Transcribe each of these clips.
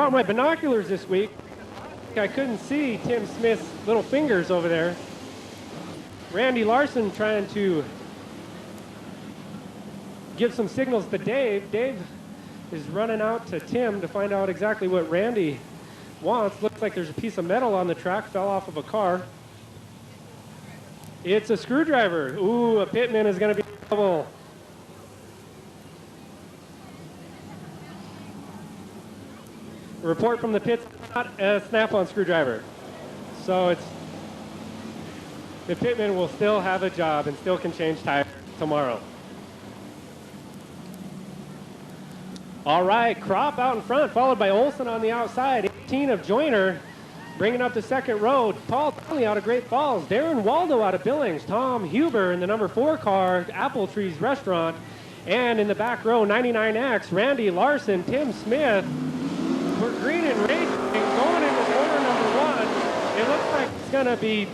brought my binoculars this week. I couldn't see Tim Smith's little fingers over there. Randy Larson trying to give some signals to Dave. Dave is running out to Tim to find out exactly what Randy wants. Looks like there's a piece of metal on the track, fell off of a car. It's a screwdriver. Ooh, a pitman is going to be in trouble. A report from the pits, not a snap-on screwdriver. So the pitman will still have a job and still can change tires tomorrow. All right, Kropp out in front, followed by Olson on the outside. 18 of Joyner bringing up the second row. Paul Donnelly out of Great Falls. Darren Waldo out of Billings. Tom Huber in the number 4 car, Apple Trees Restaurant. And in the back row, 99X, Randy Larson, Tim Smith. We're green and racing, going into corner number 1. It looks like it's going to be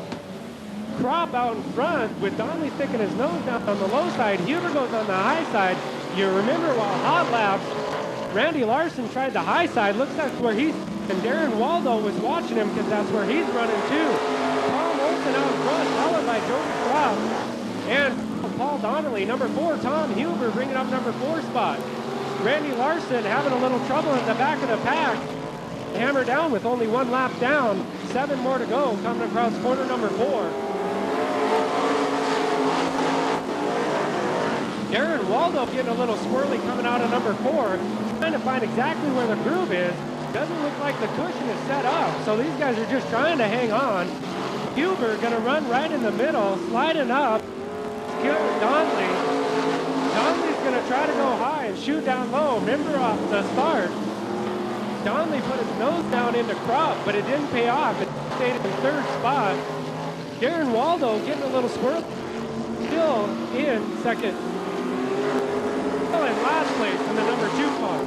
Kropp out in front with Donnelly sticking his nose down on the low side. Huber goes on the high side. You remember while hot laps, Randy Larson tried the high side. Looks like where he's, and Darren Waldo was watching him because that's where he's running too. Tom Olson out front, followed by Jody Kropp. And Paul Donnelly, number 4, Tom Huber bringing up number 4 spot. Randy Larson having a little trouble in the back of the pack. Hammer down with only 1 lap down. 7 more to go coming across corner number 4. Darren Waldo getting a little squirrely coming out of number 4. Trying to find exactly where the groove is. Doesn't look like the cushion is set up. So these guys are just trying to hang on. Huber gonna run right in the middle, sliding up. Donnelly. Donnelly's going to try to go high and shoot down low. Remember off the start, Donnelly put his nose down into Kropp, but it didn't pay off. It stayed in 3rd spot. Darren Waldo getting a little squirrel. Still in 2nd. Still in last place in the number 2 car.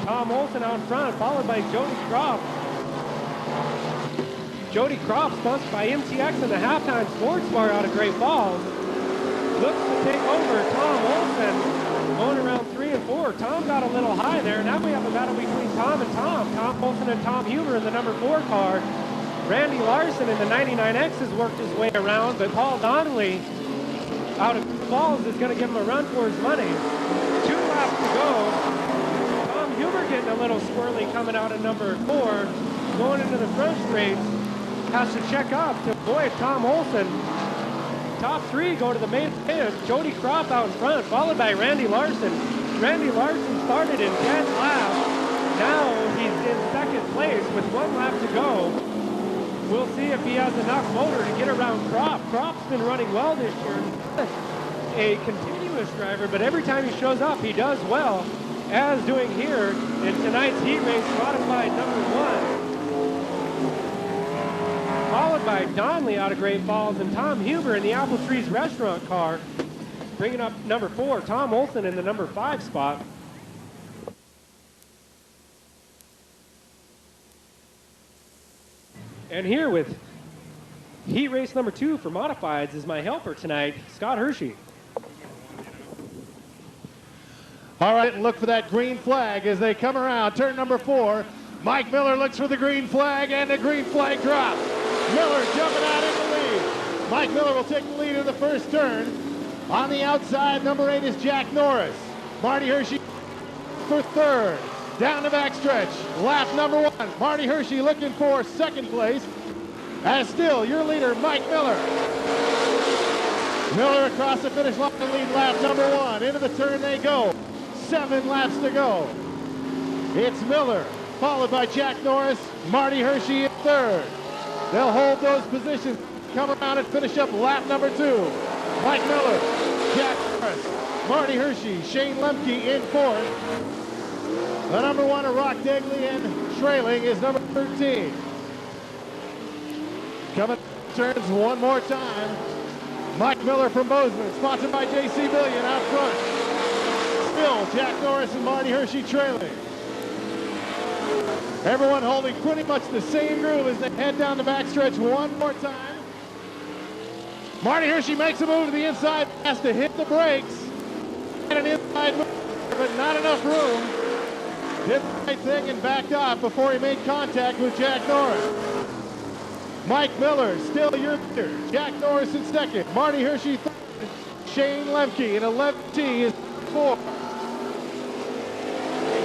Tom Olson out front, followed by Jody Kropp. Jody Kropp, sponsored by MTX and the Halftime Sports Bar out of Great Falls. Looks to take over Tom Olson, going around 3 and 4. Tom got a little high there. Now we have a battle between Tom and Tom. Tom Olson and Tom Huber in the number 4 car. Randy Larson in the 99X has worked his way around, but Paul Donnelly out of Falls is going to give him a run for his money. 2 laps to go. Tom Huber getting a little squirrely coming out of number 4, going into the front straight. Has to check up to avoid Tom Olson. Top 3 go to the main stand. Jody Kropp out in front, followed by Randy Larson. Randy Larson started in 10th lap. Now he's in 2nd place with 1 lap to go. We'll see if he has enough motor to get around Kropp. Kropp's been running well this year. A continuous driver, but every time he shows up, he does well, as doing here in tonight's heat race, modified number 1. Followed by Donnelly out of Great Falls and Tom Huber in the Apple Trees Restaurant car, bringing up number 4, Tom Olson in the number 5 spot. And here with heat race number 2 for modifieds is my helper tonight, Scott Hershey. All right, and look for that green flag as they come around. Turn number 4. Mike Miller looks for the green flag, and the green flag drops. Miller jumping out in the lead. Mike Miller will take the lead in the first turn. On the outside, number 8 is Jack Norris. Marty Hershey for 3rd. Down the backstretch, lap number 1. Marty Hershey looking for 2nd place. As still, your leader, Mike Miller. Miller across the finish line to lead lap number 1. Into the turn they go. 7 laps to go. It's Miller, followed by Jack Norris, Marty Hershey in 3rd. They'll hold those positions, come around and finish up lap number 2. Mike Miller, Jack Norris, Marty Hershey, Shane Lemke in 4th. The number 1 of Rock Degley, and trailing is number 13. Coming turns one more time. Mike Miller from Bozeman, sponsored by J.C. Billion out front. Still Jack Norris and Marty Hershey trailing. Everyone holding pretty much the same groove as they head down the backstretch one more time. Marty Hershey makes a move to the inside, has to hit the brakes. And an inside move. not enough room. Did the right thing and backed off before he made contact with Jack Norris. Mike Miller, still your leader. Jack Norris in second. Marty Hershey third. Shane Lemke in 11T is fourth.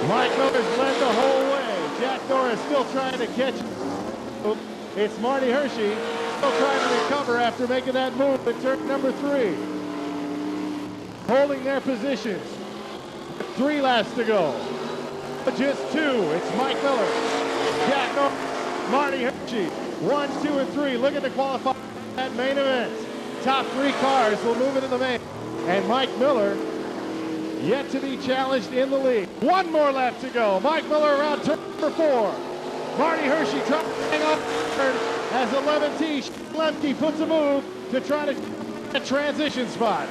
Mike Miller's led the whole way. Jack Norris still trying to catch. It's Marty Hershey still trying to recover after making that move at turn number 3. Holding their positions. 3 laps to go. Just 2. It's Mike Miller. Jack Norris. Marty Hershey. 1, 2, and 3. Looking to qualify that main event. Top 3 cars will move into the main. And Mike Miller yet to be challenged in the lead. 1 more lap to go. Mike Miller around turn number 4. Marty Hershey trying to hang up as 11T. Lemke puts a move to try to get a transition spot.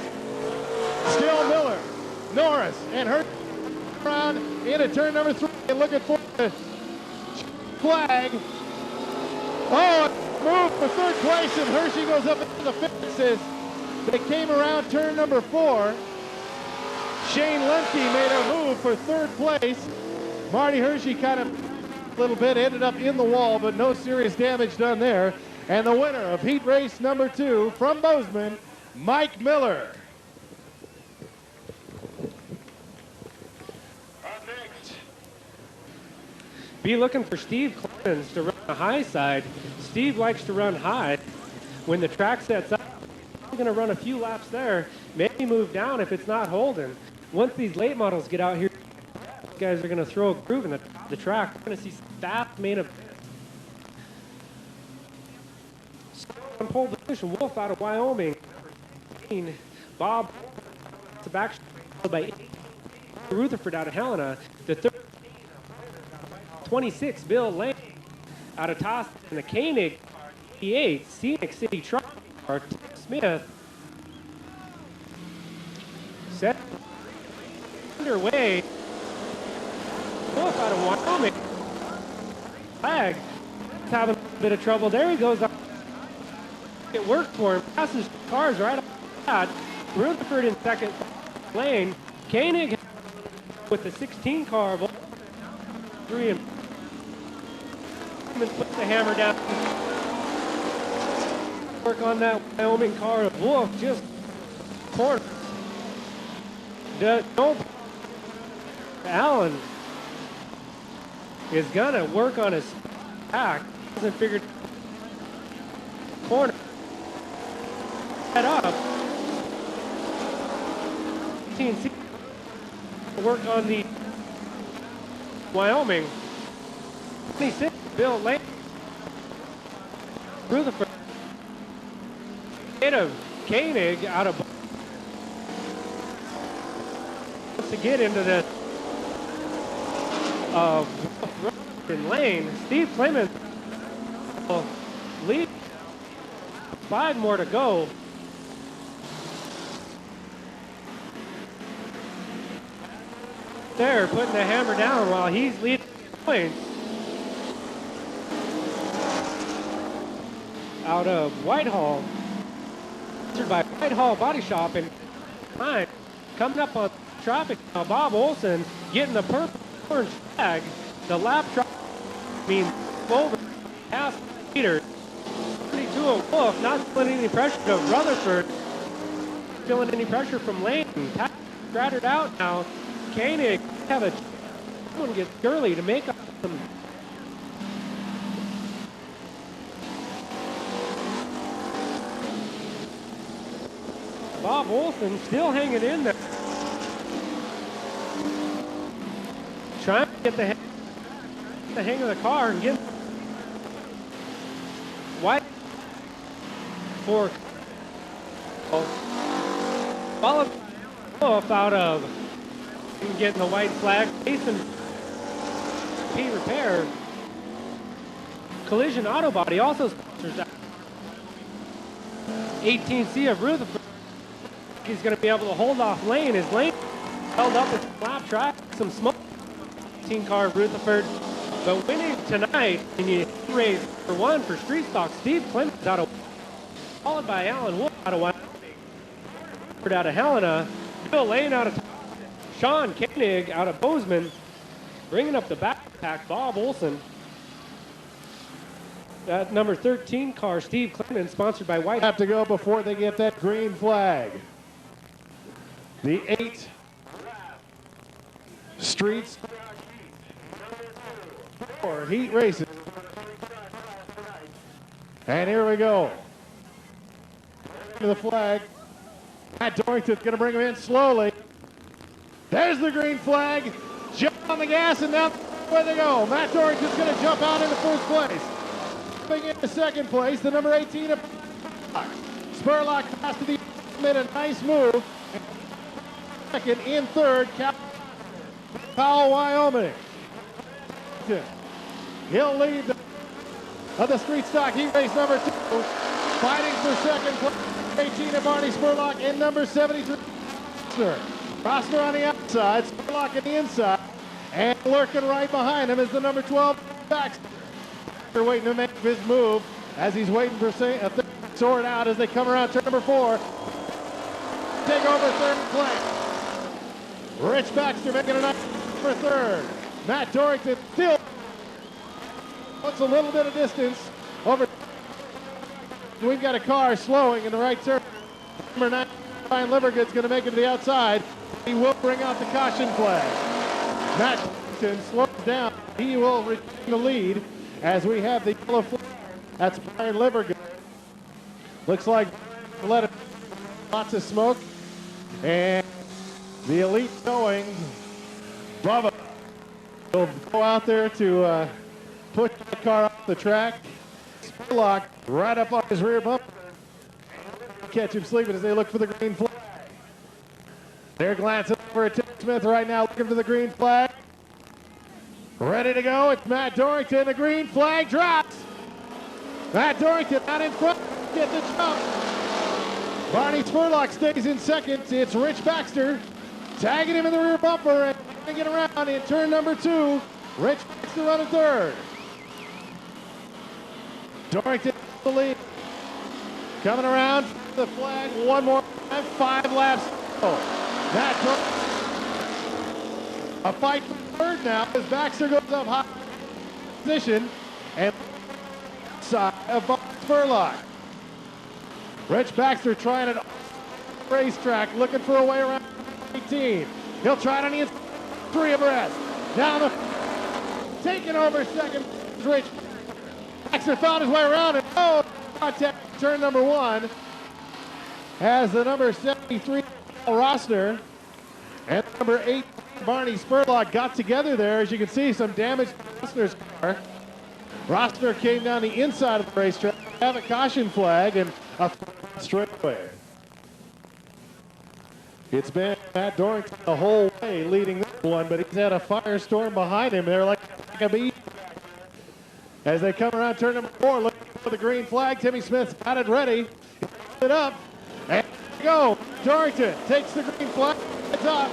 Still Miller, Norris, and Hershey around into turn number 3 and looking for the flag. Oh, move for 3rd place, and Hershey goes up into the fences. They came around turn number 4. Shane Lemke made a move for 3rd place. Marty Hershey kind of a little bit ended up in the wall, but no serious damage done there. And the winner of heat race number 2 from Bozeman, Mike Miller. Be looking for Steve Clemens to run the high side. Steve likes to run high. When the track sets up, I'm going to run a few laps there. Maybe move down if it's not holding. Once these late models get out here, these guys are going to throw a groove in the track. We're going to see fast main event. On pole position, Wolf out of Wyoming. Bob to back by Rutherford out of Helena. The third. 26, Bill Lane out of Toss, and the Koenig 88, Scenic City Truck, or Smith. Set underway. Wolf out of Wyoming. Flag. He's having a bit of trouble. There he goes. It worked for him. Passes cars right off the bat. Rutherford in second lane. Koenig with the 16 car. 3 and puts the hammer down. Work on that Wyoming car of Wolf, just corner. Allen is gonna work on his back. Hasn't figured corner. Head up. 18C. Work on the Wyoming. 26. Bill Lane. Rutherford. Koenig out of to get into the lane. Steve Clemens will lead. 5 more to go. There, putting the hammer down while he's leading points. Out of Whitehall, sponsored by Whitehall Body Shop, and coming up on traffic now. Bob Olson getting the purple orange flag. The lap truck means over past leader. 32 of Wolf, not feeling any pressure to Rutherford. Feeling any pressure from Lane. Scattered out now. Koenig have a one gets Gurley to make up some. Bob Olson still hanging in there. Trying to get the hang of the car and get white for followed off out of getting the white flag. Jason P Repair. Collision Auto Body also sponsors that. 18C of Rutherford. He's going to be able to hold off Lane. His Lane held up with lap track, some smoke. 18 car of Rutherford. But winning tonight in the race for 1 for Street Stock, Steve Clemens out of, followed by Alan Wolf out of Wyoming. Out of Helena. Bill Lane out of Sean Koenig out of Bozeman. Bringing up the backpack, Bob Olson. That number 13 car, Steve Clinton, sponsored by White. Have to go before they get that green flag. The 8 Streets for heat races. And here we go. To the flag. Matt Dorrington's going to bring him in slowly. There's the green flag. Jump on the gas and now where they go. Matt Dorrington's going to jump out into first place. Jumping into second place, the number 18 of Spurlock pass to the made a nice move. Second in third, Powell, Wyoming. He'll lead the street stock heat race number 2. Fighting for second place, 18 of Barney Spurlock and number 73. Rosner on the outside, Spurlock on the inside, and lurking right behind him is the number 12 Baxter. Waiting to make his move as he's waiting for a third sword out as they come around turn number 4. Take over third place. Rich Baxter making a nice for third. Matt Dorrington still puts a little bit of distance over. We've got a car slowing in the right turn. Number 9, Ryan Livergood's going to make it to the outside. He will bring out the caution flag. Matt Dorrington slows down. He will retain the lead as we have the yellow flag. That's Brian Livergood. Looks like let it lots of smoke. And the elite towing, Bubba, will go out there to push the car off the track. Spurlock right up on his rear bumper. Catch him sleeping as they look for the green flag. They're glancing over at Tim Smith right now, looking for the green flag. Ready to go. It's Matt Dorrington. The green flag drops. Matt Dorrington out in front. Get the jump. Barney Spurlock stays in second. It's Rich Baxter tagging him in the rear bumper and taking it around in turn number 2. Rich Baxter running third. Dorrington the lead. Coming around the flag one more time. 5 laps. Matt Dorrington. A fight for third now as Baxter goes up high position and side of Spurlock. Rich Baxter trying it racetrack, looking for a way around 18. He'll try it on the inside, 3 abreast. Down the taking over second. Rich Baxter found his way around and contact turn number 1 has the number 73 Rosner and number 8 Barney Spurlock got together there. As you can see, some damage to Rosner's car. Rosner came down the inside of the racetrack, have a caution flag and a straightaway. It's been Matt Dorrington the whole way leading this one, but he's had a firestorm behind him. They're like a bee. As they come around turn number 4, looking for the green flag. Timmy Smith's got it ready. He puts it up. And go. Dorrington takes the green flag. It's up.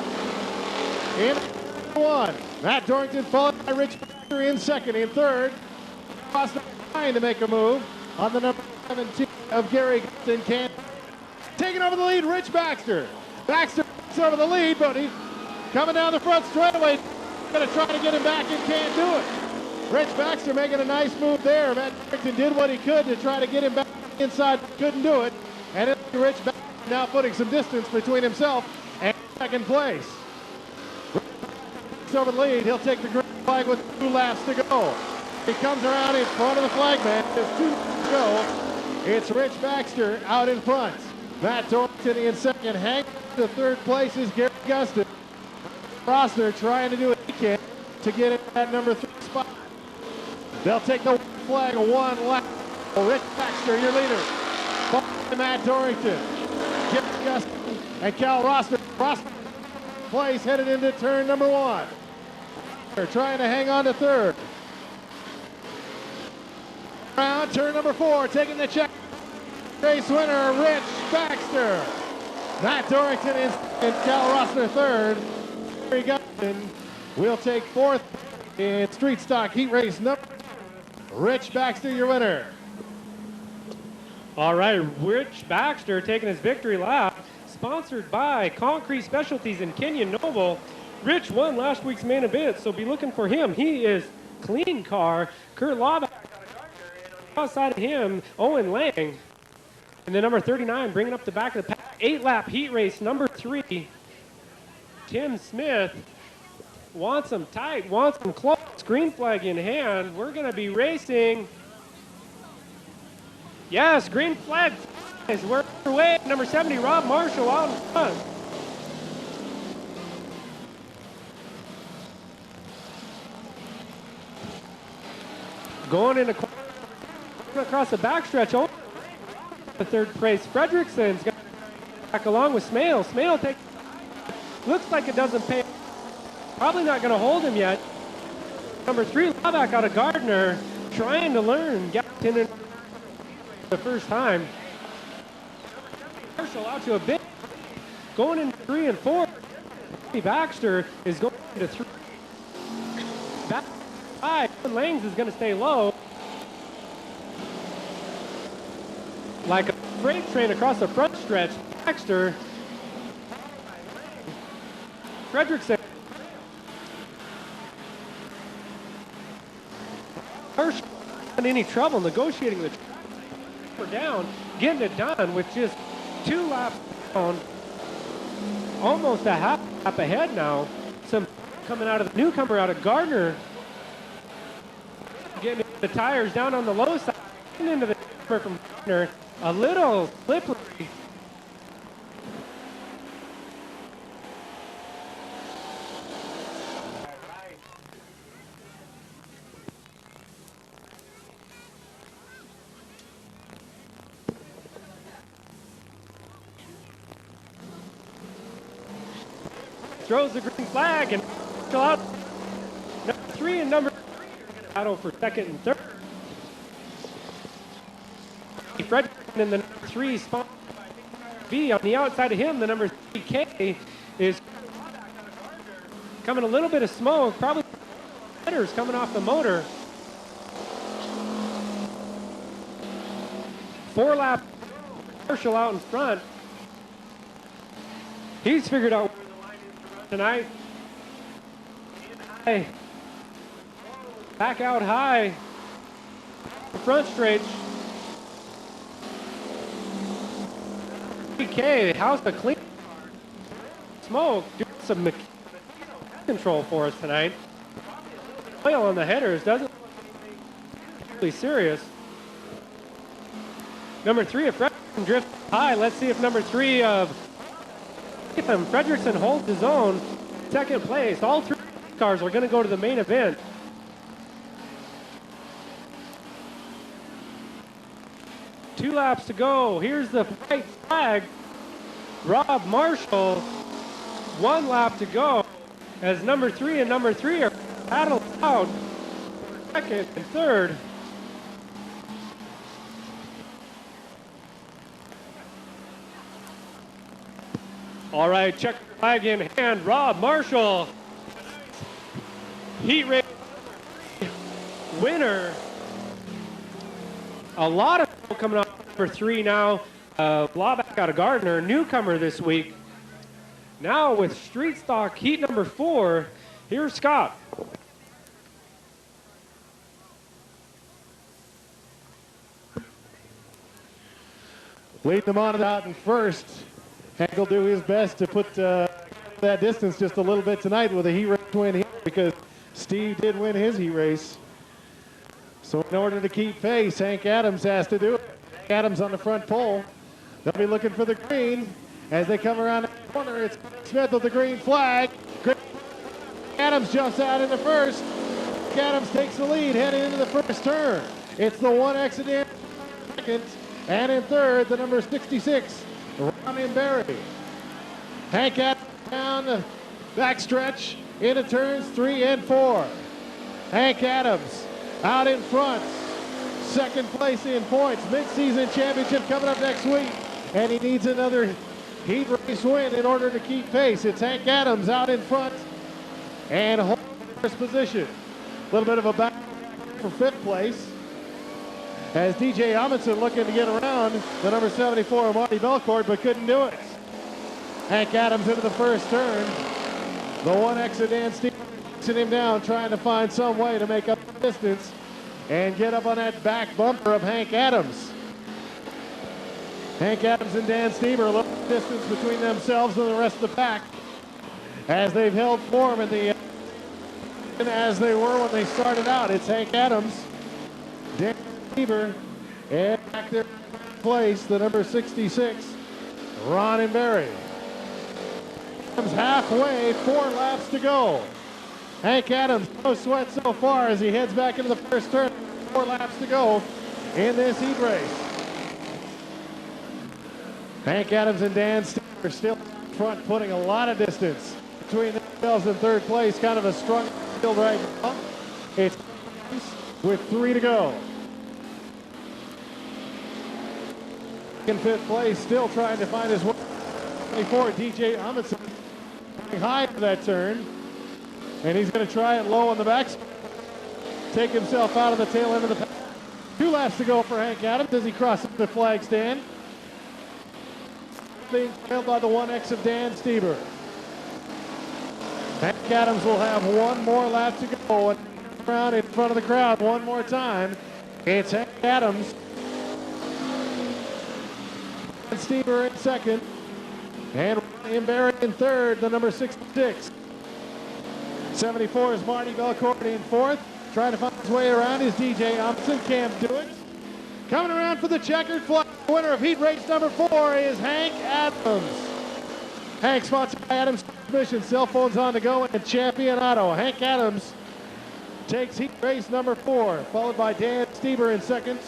In 1. Matt Dorrington followed by Rich Baxter in second. In third, Boston trying to make a move on the number 17 of Gary Gallatin. Taking over the lead, Rich Baxter. Baxter takes over the lead, but he's coming down the front straightaway. Going to try to get him back and can't do it. Rich Baxter making a nice move there. Matt Dorrington did what he could to try to get him back inside, couldn't do it. And it's Rich Baxter now putting some distance between himself and second place. Over the lead, he'll take the green flag with 2 laps to go. He comes around in front of the flagman. There's 2 to go. It's Rich Baxter out in front. Matt Dorrington in second. Hanging to third place is Gary Gustin. Rosner trying to do what he can to get in that number 3 spot. They'll take the flag 1 lap. Rich Baxter, your leader. Followed by Matt Dorrington. Gary Gustin and Cal Rosner. Rosner place headed into turn number 1. They're trying to hang on to third. Around turn number 4, taking the check. Race winner, Rich Baxter. Matt Dorrington is in Cal Rosner third. Gary Gallatin will take 4th in street stock heat race number. Rich Baxter, your winner. All right, Rich Baxter taking his victory lap. Sponsored by Concrete Specialties in Kenyon Noble. Rich won last week's main event, so be looking for him. He is clean car. Kurt Lava outside of him, Owen Lang. And then number 39 bringing up the back of the pack. 8-lap heat race, number 3. Tim Smith wants them tight, wants them close. Green flag in hand. We're going to be racing. Yes, green flag. We're away. Number 70, Rob Marshall out in front. Going into across the backstretch. Oh, the third place. Fredrickson's got back along with Smale. Smale takes. Looks like it doesn't pay. Probably not going to hold him yet. Number 3, Lavac out of Gardner, trying to learn Gallatin the first time. Marshall out to a bit. Going into 3 and 4. Baxter is going into 3. Back 5. Langs is going to stay low. Like a freight train across the front stretch. Baxter. Fredrickson. Marshall not in any trouble negotiating the down, getting it done with just 2 laps down. Almost a half lap ahead now. Some coming out of the newcomer out of Gardner. Getting the tires down on the low side. Getting into the from Gardner. A little slippery. Throws the green flag and still out. Number 3 and number 3 battle for second and third. Fred in the number 3 spot. B on the outside of him, the number 3 K is coming a little bit of smoke. Probably headers coming off the motor. 4 lap Marshall out in front. He's figured out tonight. Hey, back out high. Front stretch. PK, how's the clean smoke? Doing some control for us tonight. Oil on the headers doesn't really serious. Number 3 of Fredrickson drifts high. Let's see if number 3 of Fredrickson holds his own. Second place. All 3 cars are going to go to the main event. Two laps to go. Here's the white flag. Rob Marshall. 1 lap to go. As number 3 and number 3 are battled out. Second and third. All right, check flag in hand. Rob Marshall, heat race winner. A lot of people coming up for 3 now. Blauback out of Gardner, newcomer this week. Now with street stock heat number 4, here's Scott. Leading them on out in first. Hank will do his best to put that distance just a little bit tonight with a heat race win here because Steve did win his heat race. So in order to keep pace, Hank Adams has to do it. Hank Adams on the front pole. They'll be looking for the green as they come around the corner. It's Smith with the green flag. Adams jumps out in the first. Adams takes the lead heading into the first turn. It's the 1 exit in second, and in third, the number 66. Ron Barry. Hank Adams down the backstretch into turns 3 and 4. Hank Adams out in front. Second place in points. Mid-season championship coming up next week. And he needs another heat race win in order to keep pace. It's Hank Adams out in front and holds first position. A little bit of a battle for 5th place. As DJ Amundsen looking to get around the number 74, Marty Belcourt, but couldn't do it. Hank Adams into the first turn. The 1X of Dan Stevens chasing him down, trying to find some way to make up the distance and get up on that back bumper of Hank Adams. Hank Adams and Dan Stieber, a little distance between themselves and the rest of the pack as they've held form in the as they were when they started out. It's Hank Adams, Dan Stieber, and back there in place, the number 66, Ron and Barry. Adams halfway, 4 laps to go. Hank Adams, no sweat so far as he heads back into the first turn. 4 laps to go in this heat race. Hank Adams and Dan Stieber are still in front, putting a lot of distance between themselves and third place. Kind of a strong field right now. It's with 3 to go. In 5th place, still trying to find his way. 24, DJ Amundsen, high to that turn. And he's going to try it low on the back. Take himself out of the tail end of the pack. 2 laps to go for Hank Adams as he crosses the flag stand. Being trailed by the 1X of Dan Stieber. Hank Adams will have 1 more lap to go and around in front of the crowd one more time. It's Hank Adams. Dan Stieber in second. And Ryan Barry in third, the number 66. 74 is Marty Belcourt in fourth. Trying to find his way around is DJ Amundsen. Can't do it. Coming around for the checkered flag. The winner of heat race number 4 is Hank Adams. Hank, sponsored by Adams Transmission, cell phones on the go, and Champion Auto. Hank Adams takes heat race number 4, followed by Dan Stieber in second.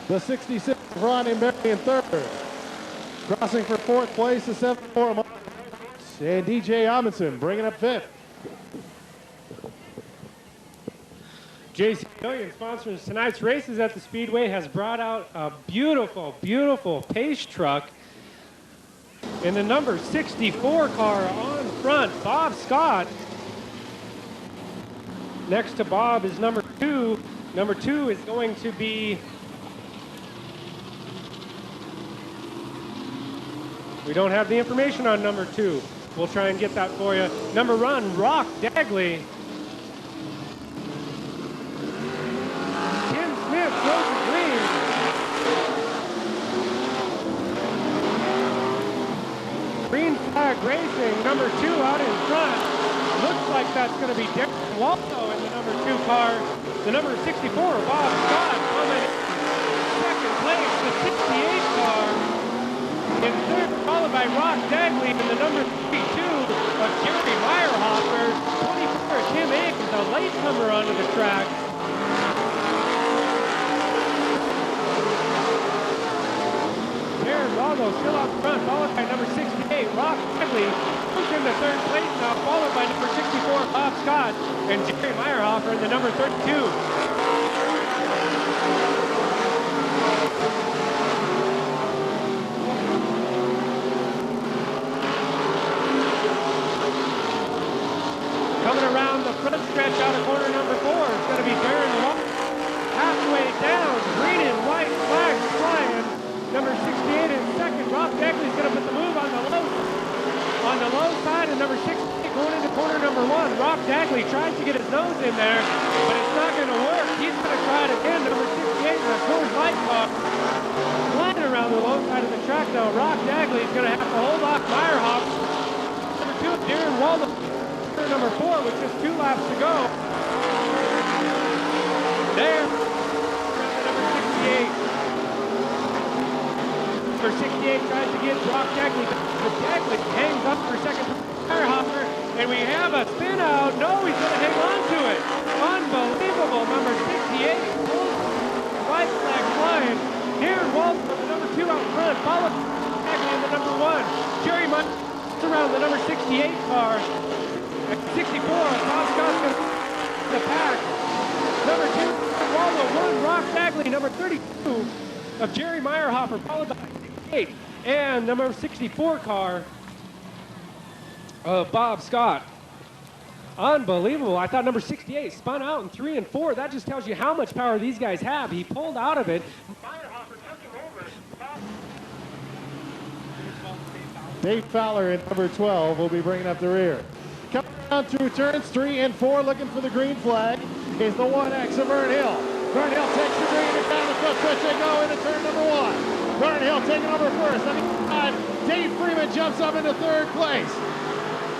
The 66, Ron and Barry in third. Crossing for 4th place, the 74, and DJ Amundsen bringing up 5th. JC Million sponsors tonight's races at the Speedway, has brought out a beautiful, beautiful pace truck in the number 64 car on front, Bob Scott. Next to Bob is number 2. Number 2 is going to be, we don't have the information on number 2. We'll try and get that for you. Number 1, Rock Dagley. Green flag racing, number 2 out in front. Looks like that's going to be Waldo in the number 2 car. The number 64, Bob Scott, coming in second place, the 68 car. In third, followed by Rock Dagley in the number 32 of Jerry Meyerhofer. 24, Tim Ames, a latecomer onto the track. Waldo still up front, followed by number 68, Rock Dagley, moves into third place now, followed by number 64, Bob Scott, and Jerry Meyerhofer in the number 32. Coming around the front stretch out of corner number 4, it's going to be Darren Waldo. Halfway down, green and white flags flying. Number 68 in second. Rob Dagley's going to put the move on the low side, and number 68 going into corner number 1. Rob Dagley tries to get his nose in there, but it's not going to work. He's going to try it again. Number 68 in the Coors Light car. Flying around the low side of the track now. Rob Dagley's going to have to hold off Meyerhoff. Number 2, Darren Waldo. Number 4 with just 2 laps to go. There. Number 68. Number 68 tries to get Rock Dagley, but Dagley hangs up for second. Meyerhofer, and we have a spin out. No, he's going to hang on to it. Unbelievable. Number 68, white flag flying. Here, Waldo, the number 2 out front, followed by Dagley in the number 1. Jerry Meyerhofer around the number 68 car. At 64, Bob Scott's going to the pack. Number 2, Waldo 1, Rock Dagley, number 32 of Jerry Meyerhofer, followed by 68, and number 64 car of Bob Scott. Unbelievable. I thought number 68 spun out in 3 and 4. That just tells you how much power these guys have. He pulled out of it. Meyerhofer took him over. Dave Fowler in number 12 will be bringing up the rear. down through turns 3 and 4, looking for the green flag, is the 1X of Vern Hill. Vern Hill takes the green, and down the front stretch they go into turn number 1. Vern Hill taking over first. On the inside, Dave Freeman jumps up into third place.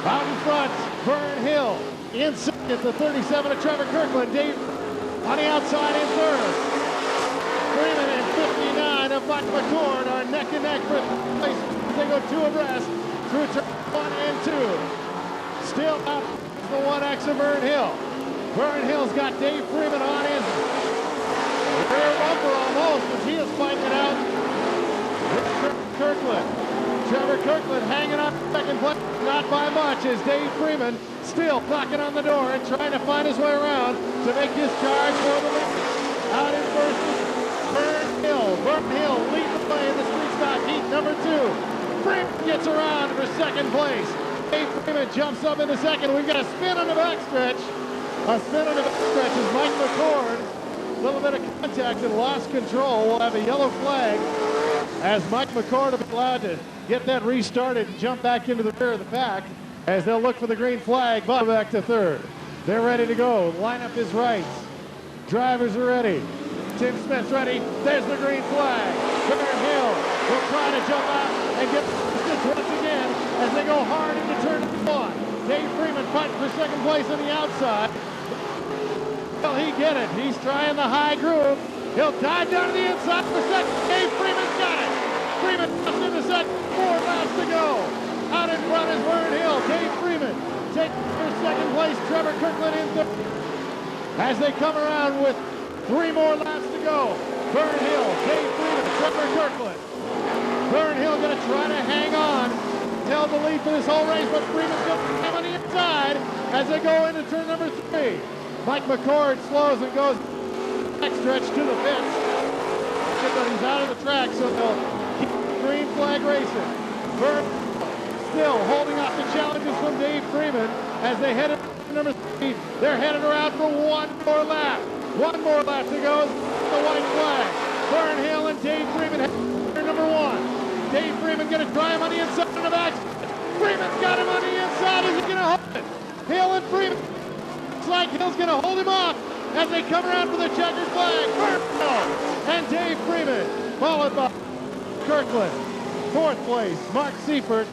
Out in front, Vern Hill. In second, the 37 of Trevor Kirkland. Dave on the outside in third. Freeman and 59 of Mike McCord are neck and neck for place. They go 2 abreast through turn 1 and 2. Still out the 1X of Vern Hill. Vern Hill's got Dave Freeman on his rear bumper almost as he is fighting it out with Trevor Kirkland. Trevor Kirkland hanging on second place, not by much, as Dave Freeman still knocking on the door and trying to find his way around to make his charge for the lead. Out in first is Vern Hill. Vern Hill leads the way in the street stock heat number 2. Freeman gets around for second place. Dave Freeman jumps up into second. We've got a spin on the backstretch. A spin on the backstretch is Mike McCord. A little bit of contact and lost control. We'll have a yellow flag as Mike McCord will be allowed to get that restarted and jump back into the rear of the pack as they'll look for the green flag. But back to third. They're ready to go. Lineup is right. Drivers are ready. Tim Smith's ready. There's the green flag. Vern Hill will try to jump out and get this once again as they go hard into turn 1. Dave Freeman fighting for second place on the outside. Will he get it? He's trying the high groove. He'll dive down to the inside for second. Dave Freeman's got it. Freeman just in the second. 4 laps to go. Out in front is Vern Hill. Dave Freeman taking for second place. Trevor Kirkland in third. As they come around with 3 more laps to go. Vern Hill, Dave Freeman, Trevor Kirkland. Vern Hill going to try to hang on, held the lead for this whole race, but Freeman's going to come on the inside as they go into turn number 3. Mike McCord slows and goes next stretch to the pits. But he's out of the track, so they'll keep the green flag racing. Vern still holding off the challenges from Dave Freeman as they head into number 3. They're headed around for 1 more lap. 1 more lap to go. The white flag. Vern Hill and Dave Freeman head number 1. Dave Freeman going to try him on the inside of the back. Freeman's got him on the inside. Is he going to hold it? Hill and Freeman. Looks like Hill's going to hold him off as they come around for the checkered flag. Vern Hill and Dave Freeman, followed by Kirkland. 4th place, Mark Seifert,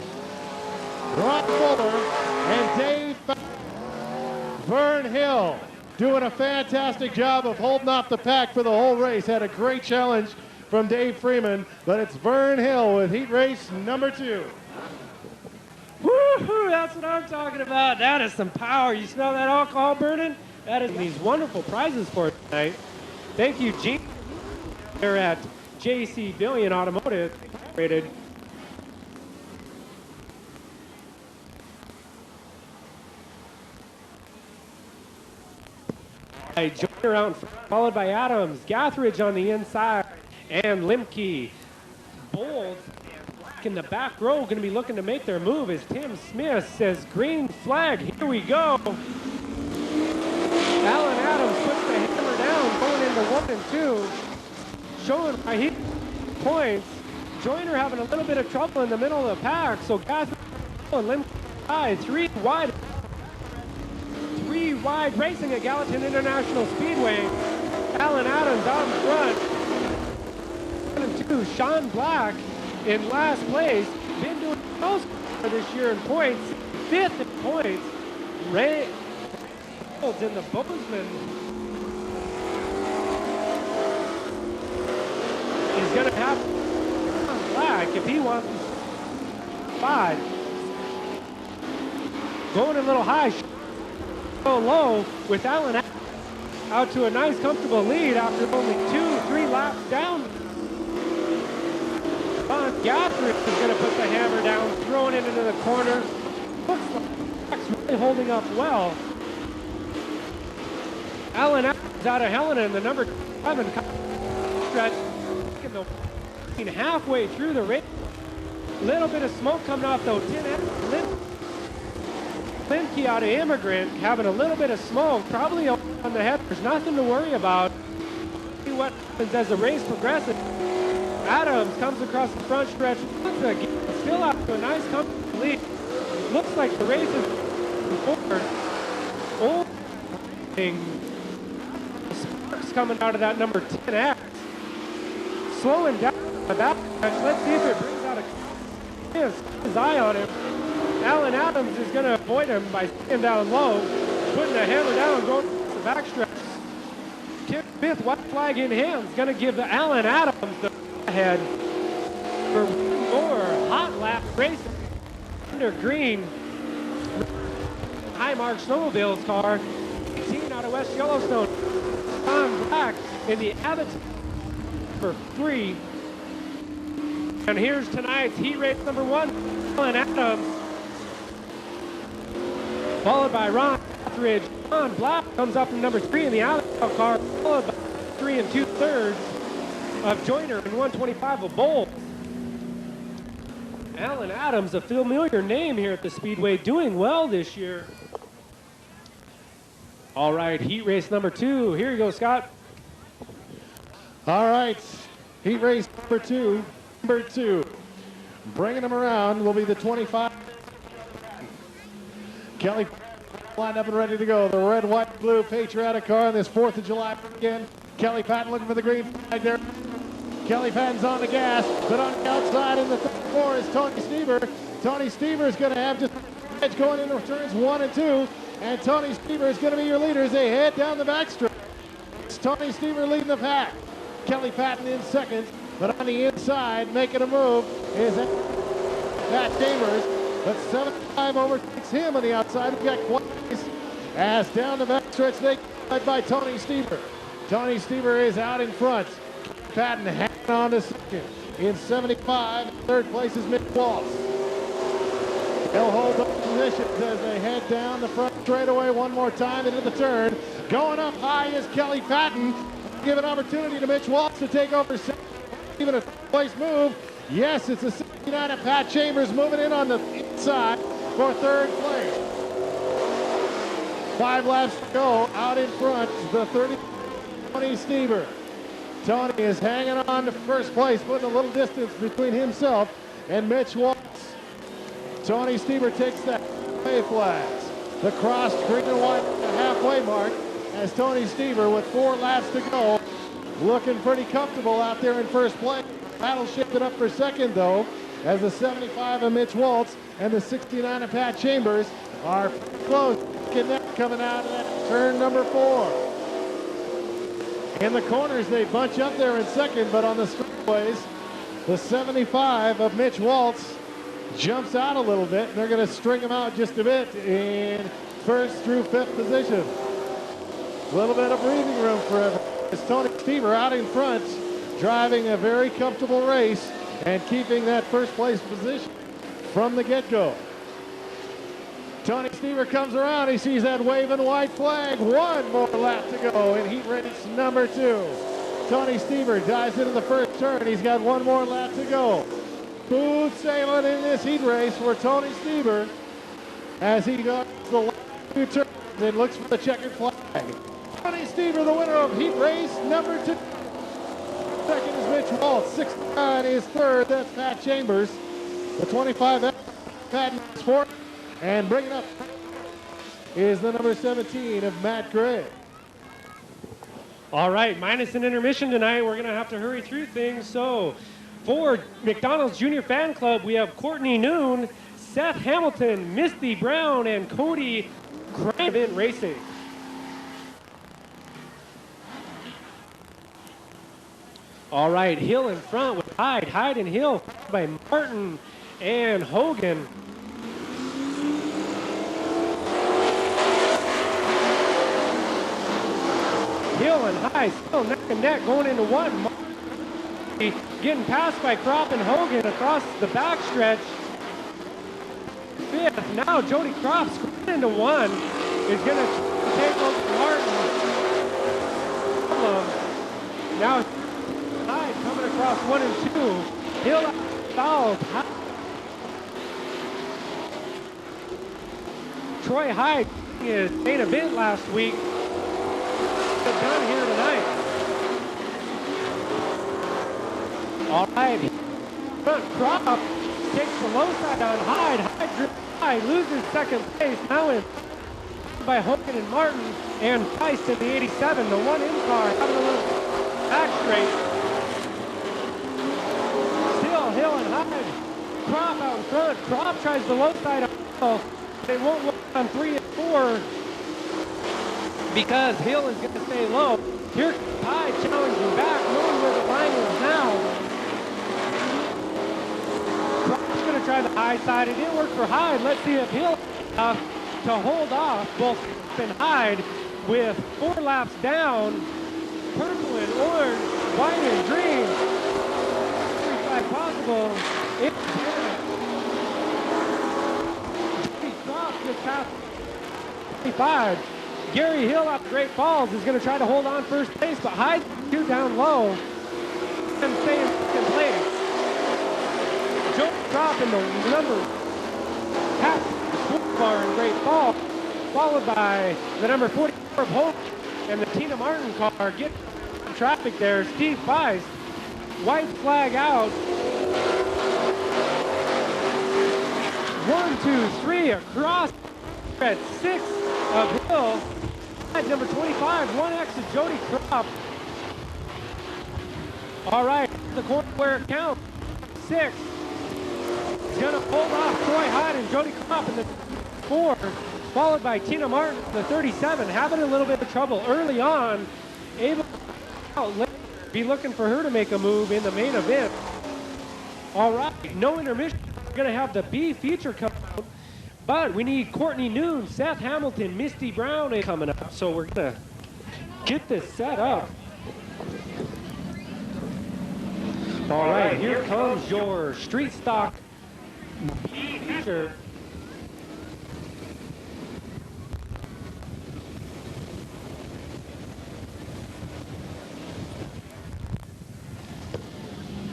Ron Fuller, and Dave Vern Hill doing a fantastic job of holding off the pack for the whole race. Had a great challenge from Dave Freeman, but it's Vern Hill with heat race number 2. Woo-hoo, that's what I'm talking about. That is some power. You smell that alcohol burning? That is these wonderful prizes for tonight. Thank you, Gene. They're at JC Billion Automotive Incorporated. Joyner out in front, followed by Adams, Gathridge on the inside, and Limke. Bold in the back row going to be looking to make their move as Tim Smith says green flag. Here we go. Alan Adams puts the hammer down going into 1 and 2. Showing why he points. Joyner having a little bit of trouble in the middle of the pack. So Gathridge and Limke 3 wide. 3 wide racing at Gallatin International Speedway. Alan Adams out in front. 1 and 2, Sean Black in last place. Been doing most for this year in points. 5th in points. Ray Reynolds in the Bozeman is going to have Sean Black if he wants 5. Going a little high. Go low with Alan out to a nice comfortable lead after only 2-3 laps down. Gathridge is going to put the hammer down, throwing it into the corner. Looks like Black's really holding up well. Alan Adams out of Helena in the number 7 stretch, halfway through the race. Little bit of smoke coming off though. Limke out of Immigrant having a little bit of smoke, probably on the head. There's nothing to worry about. See what happens as the race progresses. Adams comes across the front stretch once again, still out to a nice comfortable lead. Looks like the race is Old sparks coming out of that number 10X. Slowing down the back. Let's see if it brings out his eye on him. Alan Adams is going to avoid him by staying down low, putting the hammer down, going to the backstretch. Fifth white flag in hand is going to give Alan Adams the ahead for one more hot lap racing under green. High Mark Snowmobile's car, 18 out of West Yellowstone. Tom Black in the Abbott for 3. And here's tonight's heat race number 1, Alan Adams, followed by Ron Etheridge. Ron Black comes up in number 3 in the Alan car, followed by 3 2/3 of Joyner and 125 of Bowles. Alan Adams, a familiar name here at the Speedway, doing well this year. All right, heat race number 2. Here you go, Scott. All right, heat race number 2. Bringing them around will be the 25. Kelly lined up and ready to go. The red, white, blue patriotic car on this 4th of July weekend. Kelly Patton looking for the green flag there. Kelly Patton's on the gas, but on the outside in the 4 is Tony Stever. Tony Stever is going to have just edge going into turns 1 and 2, and Tony Stever is going to be your leader as they head down the backstretch. It's Tony Stever leading the pack. Kelly Patton in second, but on the inside making a move is Pat Chambers, but 75 overtakes him on the outside. We've got Quays as down the backstretch they led by Tony Stever. Tony Stever is out in front. Patton hanging on to second. In 75, third place is Mitch Waltz. They'll hold those positions as they head down the front straightaway one more time into the turn. Going up high is Kelly Patton. Give an opportunity to Mitch Waltz to take over second. Even a place move. Yes, it's a 69 of Pat Chambers moving in on the inside for third place. 5 laps to go. Out in front, the 30 Tony Stever. Tony is hanging on to first place, putting a little distance between himself and Mitch Waltz. Tony Stever takes that halfway flags. The crossed green and white at the halfway mark as Tony Stever with 4 laps to go, looking pretty comfortable out there in first place. Battle shifted up for second though, as the 75 of Mitch Waltz and the 69 of Pat Chambers are close. Coming out of that turn number 4. In the corners, they bunch up there in second, but on the straightaways, the 75 of Mitch Waltz jumps out a little bit, and they're going to string him out just a bit in first through 5th position. A little bit of breathing room for everyone. It's Tony Stever out in front, driving a very comfortable race and keeping that first place position from the get-go. Tony Stever comes around. He sees that waving white flag. 1 more lap to go in heat race number 2. Tony Stever dives into the first turn. He's got 1 more lap to go. Smooth sailing in this heat race for Tony Stever as he goes the last 2 turns and looks for the checkered flag. Tony Stever, the winner of heat race number 2. Second is Mitch Waltz. 69 is third. That's Pat Chambers. The 25 Patton is fourth. And bringing up is the number 17 of Matt Gray. All right, minus an intermission tonight. We're going to have to hurry through things. So for McDonald's Junior Fan Club, we have Courtney Noon, Seth Hamilton, Misty Brown, and Cody Grimes racing. All right, Hill in front with Hyde and Hill by Martin and Hogan. Hill and Hyde still neck and neck going into 1. Getting passed by Kropp and Hogan across the backstretch. 5th, now Jody Kropp screwed into 1. Is going to take over Martin. Now Hyde coming across 1 and 2. Hill fouled. Troy Hyde his main event last week. Done here tonight. All right. Front Kropp takes the low side on Hyde. Hyde driven Hyde loses second place. Now in by Hogan and Martin and Feist in the 87. The one in car having a little back straight. Still Hill and Hyde. Krop out in front. Krop tries the low side on Hill. They won't work on 3 and 4 because Hill is going to stay low. Here comes Hyde challenging back, knowing where the line is now. Krop's going to try the high side. It didn't work for Hyde. Let's see if Hill to hold off both and Hyde with 4 laps down. Purple and orange, white and green. Every flag possible. It's Krop just past 25. Gary Hill out of Great Falls is going to try to hold on first place, but Hyde 2 down low and stay in second place. Joe Krop in the number half car in Great Falls, followed by the number 44 of Hope and the Tina Martin car. Get traffic there. Steve Feist, white flag out. 1, 2, 3 across at 6 of Hill. Number 25, 1X of Jody Krop. All right, the corner where it counts. 6. He's gonna hold off Troy Hyde and Jody Krop in the 4, followed by Tina Martin, the 37, having a little bit of trouble early on. Able to be looking for her to make a move in the main event. All right, no intermission. We're gonna have the B feature come out. But we need Courtney Noon, Seth Hamilton, Misty Brown coming up. So we're going to get this set up. All right, here comes your street stock feature.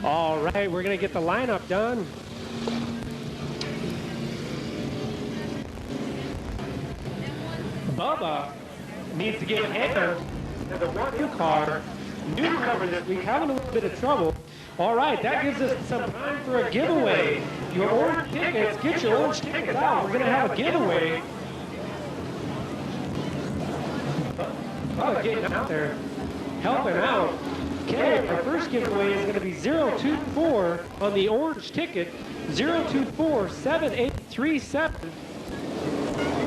All right, we're going to get the lineup done. Bubba needs to get a hand to the 1 car. Newcomer this week having a little bit of trouble. All right, that gives us some time for a giveaway. Your orange tickets, get your orange tickets out. We're going to have a giveaway. Bubba getting out there, helping out. Okay, our first giveaway is going to be 024 on the orange ticket, 024-7837.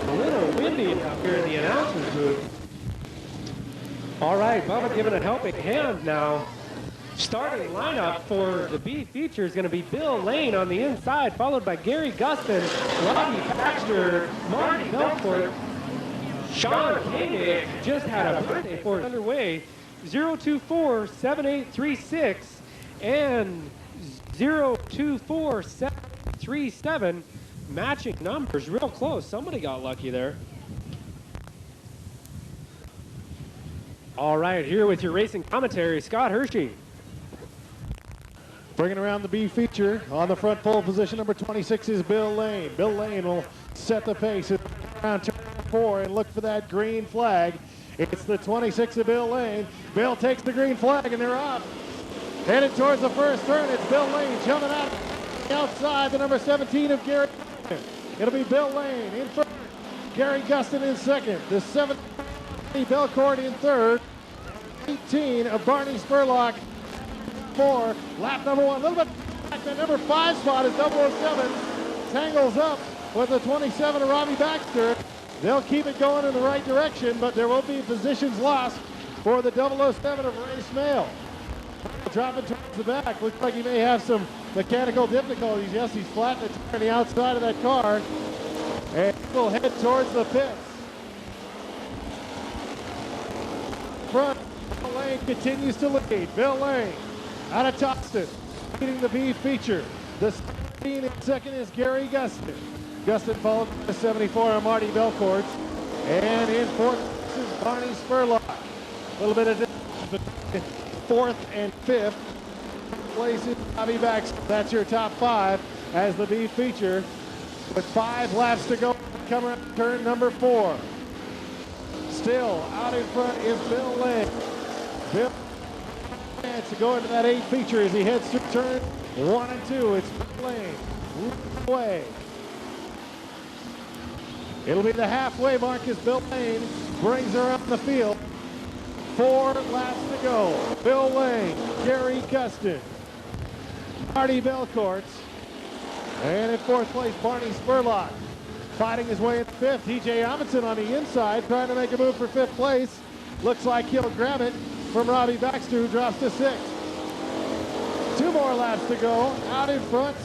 A little windy out here in the announcer's booth. All right, Bubba giving a helping hand now. Starting lineup for the B feature is going to be Bill Lane on the inside, followed by Gary Gustin, Robbie Baxter, Marty Belcourt, Sean Koenig just had a birthday for it underway. 024-7836 and 024-737. Matching numbers, real close. Somebody got lucky there. All right, here with your racing commentary, Scott Hershey. Bringing around the B feature on the front pole position, number 26 is Bill Lane. Bill Lane will set the pace around turn 4 and look for that green flag. It's the 26 of Bill Lane. Bill takes the green flag and they're off. Headed towards the first turn, it's Bill Lane jumping out outside the number 17 of Gary. It'll be Bill Lane in first, Gary Gustin in second, the 7 Belcourt in third, 18 of Barney Spurlock, 4, lap number 1. A little bit back, the number 5 spot is 007, tangles up with the 27 of Robbie Baxter. They'll keep it going in the right direction, but there will be positions lost for the 007 of Ray Smale. Dropping towards the back. Looks like he may have some mechanical difficulties. Yes, he's flat on the outside of that car. And we'll head towards the pits. Front, Bill Lane continues to lead. Bill Lane out of Toston, leading the B feature. The 17 in second is Gary Gustin. Gustin followed by the 74 of Marty Belcourt. And in fourth is Barney Spurlock. A little bit of difference between fourth and fifth. Place is Bobby Baxter. That's your top 5 as the B feature. With 5 laps to go, come around turn number 4. Still out in front is Bill Lane. Bill chance to go into that 8 feature as he heads through turn 1 and 2. It's Bill Lane away. It'll be the halfway mark as Bill Lane brings her up the field. 4 laps to go. Bill Lane, Gary Gustin, Marty Belcourt, and in 4th place, Barney Spurlock. Fighting his way in 5th, DJ Amundsen on the inside, trying to make a move for 5th place. Looks like he'll grab it from Robbie Baxter, who drops to 6th. 2 more laps to go. Out in front,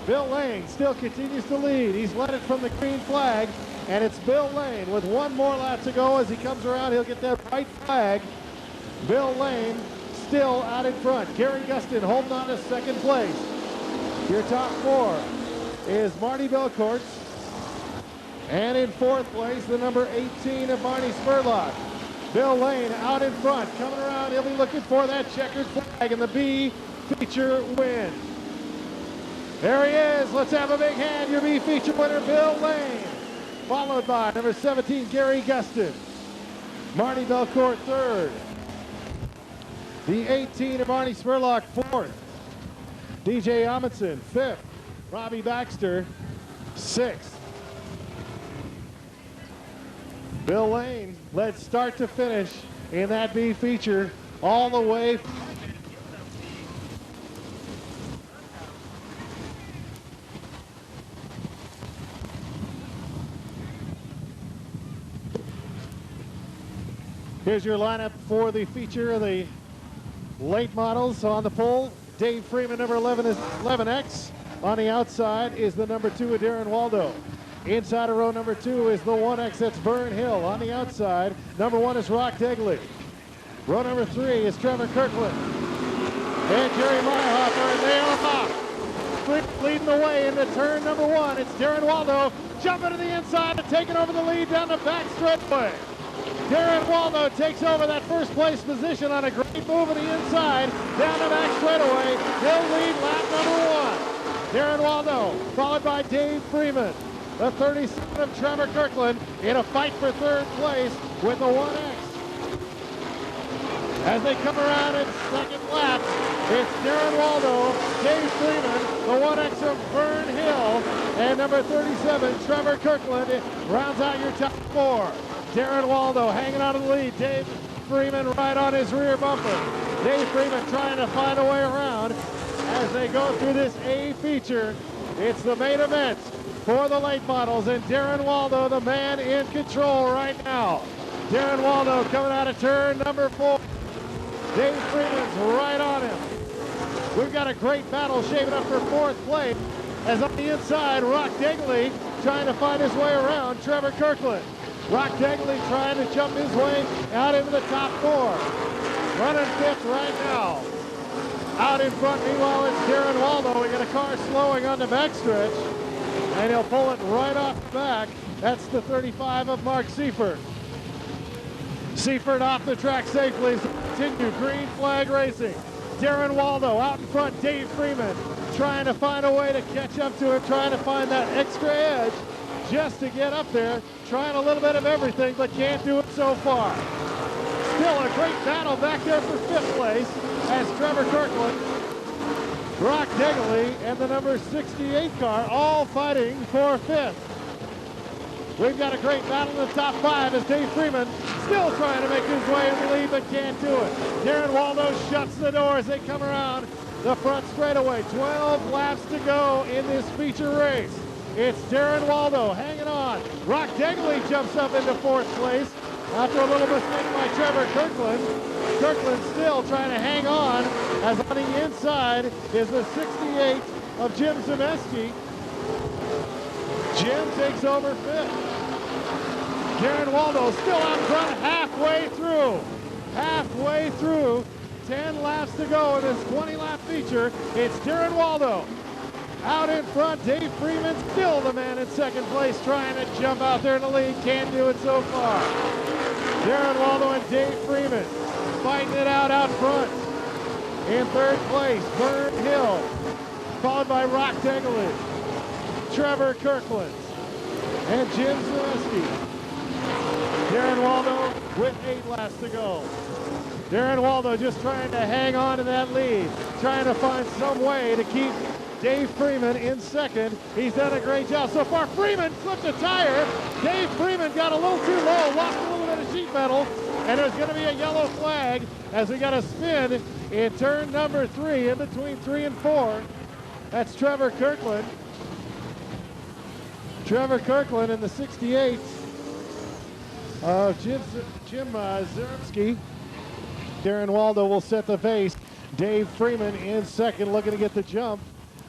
Bill Lane still continues to lead. He's led it from the green flag, and it's Bill Lane with 1 more lap to go. As he comes around, he'll get that white flag. Bill Lane still out in front. Gary Gustin holding on to 2nd place. Your top 4 is Marty Belcourt. And in 4th place, the number 18 of Barney Spurlock. Bill Lane out in front, coming around. He'll be looking for that checkered flag and the B feature win. There he is. Let's have a big hand. Your B feature winner, Bill Lane. Followed by number 17, Gary Gustin. Marty Belcourt 3rd. The 18 of Barney Spurlock 4th. DJ Amundsen 5th. Robbie Baxter 6th. Bill Lane led start to finish in that B feature all the way. Here's your lineup for the feature of the late models. On the pole, Dave Freeman, number 11 is 11X. On the outside is the number 2 of Darren Waldo. Inside of row number 2 is the 1X, that's Vern Hill. On the outside, number 1 is Rock Degley. Row number 3 is Trevor Kirkland. And Jerry Meyerhofer, and they are off. Leading the way into turn number 1. It's Darren Waldo jumping to the inside and taking over the lead down the back straightaway. Darren Waldo takes over that 1st place position on a great move on the inside down the back straightaway. He'll lead lap number 1. Darren Waldo, followed by Dave Freeman. The 37 of Trevor Kirkland in a fight for 3rd place with the 1X. As they come around in 2nd lap, it's Darren Waldo, Dave Freeman, the 1X of Vern Hill, and number 37, Trevor Kirkland, rounds out your top 4. Darren Waldo hanging on to the lead. Dave Freeman right on his rear bumper. Dave Freeman trying to find a way around as they go through this A feature. It's the main event for the late models, and Darren Waldo, the man in control right now. Darren Waldo coming out of turn number 4. Dave Freeman's right on him. We've got a great battle shaping up for 4th place, as on the inside, Rock Degley trying to find his way around Trevor Kirkland. Rock Degley trying to jump his way out into the top 4. Running 5th right now. Out in front, meanwhile, it's Darren Waldo. We got a car slowing on the backstretch, and he'll pull it right off the back. That's the 35 of Mark Seifert. Seifert off the track safely. Continue green flag racing. Darren Waldo out in front. Dave Freeman trying to find a way to catch up to him, trying to find that extra edge just to get up there. Trying a little bit of everything, but can't do it so far. Still a great battle back there for 5th place as Trevor Kirkland, Rock Degley, and the number 68 car all fighting for 5th. We've got a great battle in the top 5 as Dave Freeman still trying to make his way in the lead, but can't do it. Darren Waldo shuts the door as they come around the front straightaway. 12 laps to go in this feature race. It's Darren Waldo hanging on. Rock Degley jumps up into 4th place after a little mistake by Trevor Kirkland. Kirkland still trying to hang on, as on the inside is the 68 of Jim Zemeski. Jim takes over 5th. Darren Waldo still out front halfway through. Halfway through. 10 laps to go in this 20-lap feature. It's Darren Waldo. Out in front, Dave Freeman still the man in 2nd place, trying to jump out there in the lead. Can't do it so far. Darren Waldo and Dave Freeman fighting it out front. In 3rd place, Vern Hill, followed by Rock Degley, Trevor Kirkland, and Jim Zaleski. Darren Waldo with 8 laps to go. Darren Waldo just trying to hang on to that lead, trying to find some way to keep Dave Freeman in second. He's done a great job so far. Freeman flipped a tire. Dave Freeman got a little too low, lost a little bit of sheet metal, and there's going to be a yellow flag as we got a spin in turn number 3 in between 3 and 4. That's Trevor Kirkland. Trevor Kirkland in the 68 of Jim Zermsky. Darren Waldo will set the pace. Dave Freeman in second, looking to get the jump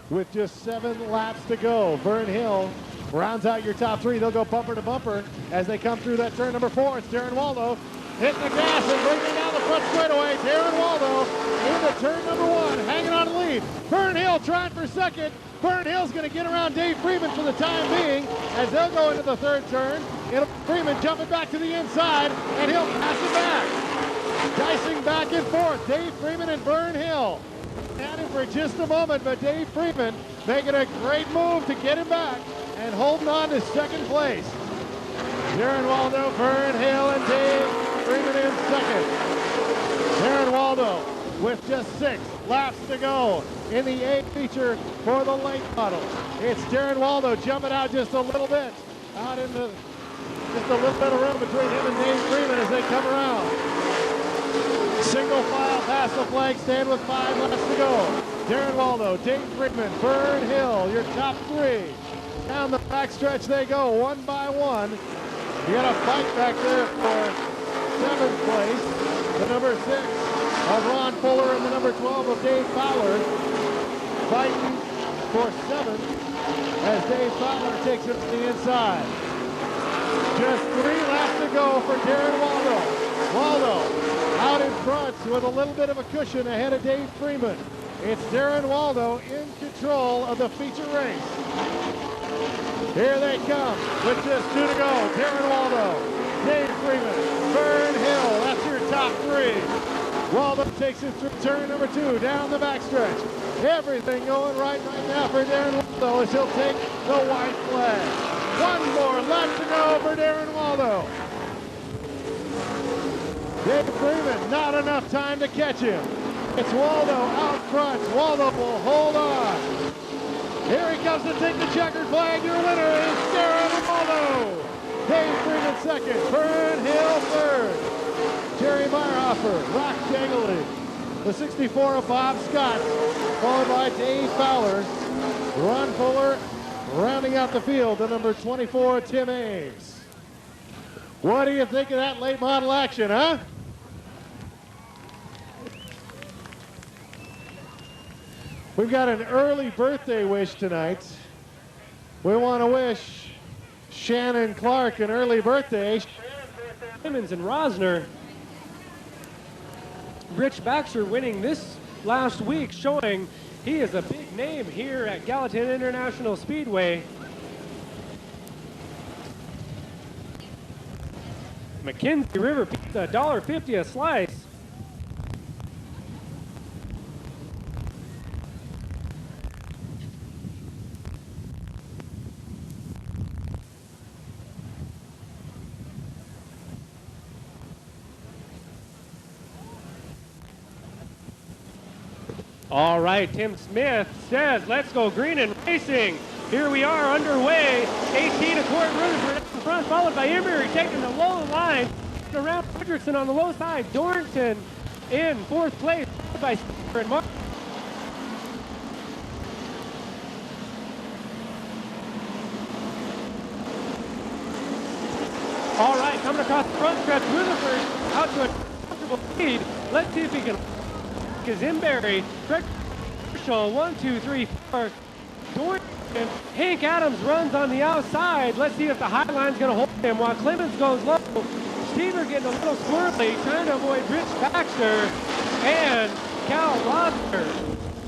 with just 7 laps to go. Vern Hill rounds out your top 3. They'll go bumper to bumper as they come through that turn number 4. It's Darren Waldo hitting the gas and bringing it down the front straightaway. Darren Waldo into turn number 1, hanging on the lead. Vern Hill trying for second. Vern Hill's going to get around Dave Freeman for the time being as they'll go into the 3rd turn. It'll Freeman jumping back to the inside, and he'll pass it back. Dicing back and forth, Dave Freeman and Vern Hill. At him for just a moment, but Dave Freeman making a great move to get him back and holding on to 2nd place. Darren Waldo, Vern Hill, and Dave Freeman in second. Darren Waldo with just 6 laps to go in the A feature for the late model. It's Darren Waldo jumping out just a little bit, out into just a little bit of room between him and Dave Freeman as they come around. Single file past the flag stand with 5 laps to go. Darren Waldo, Dave Freeman, Vern Hill, your top 3. Down the backstretch they go, one by one. You got a fight back there for 7th place. The number 6 of Ron Fuller and the number 12 of Dave Fowler fighting for 7th as Dave Fowler takes it to the inside. Just 3 laps to go for Darren Waldo. Waldo out in front with a little bit of a cushion ahead of Dave Freeman. It's Darren Waldo in control of the feature race. Here they come with just 2 to go. Darren Waldo, Dave Freeman, Vern Hill, that's your top 3. Waldo takes it through turn number 2, down the backstretch. Everything going right now for Darren Waldo as he'll take the white flag. 1 more lap to go for Darren Waldo. Dave Freeman, not enough time to catch him. It's Waldo out front. Waldo will hold on. Here he comes to take the checkered flag. Your winner is Darren Waldo. Dave Freeman second. Vern Hill third. Jerry Meyerhofer, Rock Jangley. The 64 of Bob Scott, followed by Dave Fowler. Ron Fuller rounding out the field, the number 24, Tim Ames. What do you think of that late model action, huh? We've got an early birthday wish tonight. We want to wish Shannon Clark an early birthday. Simmons and Rosner. Rich Baxter winning this last week, showing he is a big name here at Gallatin International Speedway. McKenzie River Pizza, $1.50 a slice. All right, Tim Smith says, let's go green and racing. Here we are underway. 18 to Court Rutherford in front, followed by Emery taking the low line. Around Fredrickson on the low side. Dorrington in 4th place, followed by Stewart and Mark. All right, coming across the front stretch, Rutherford out to a comfortable lead. Let's see if he can. Zimberry, Greg Marshall, 1, 2, 3, 4. Dorrington, Hank Adams runs on the outside. Let's see if the high line's going to hold him while Clemens goes low. Stever getting a little squirrely, trying to avoid Rich Baxter and Cal Rosner.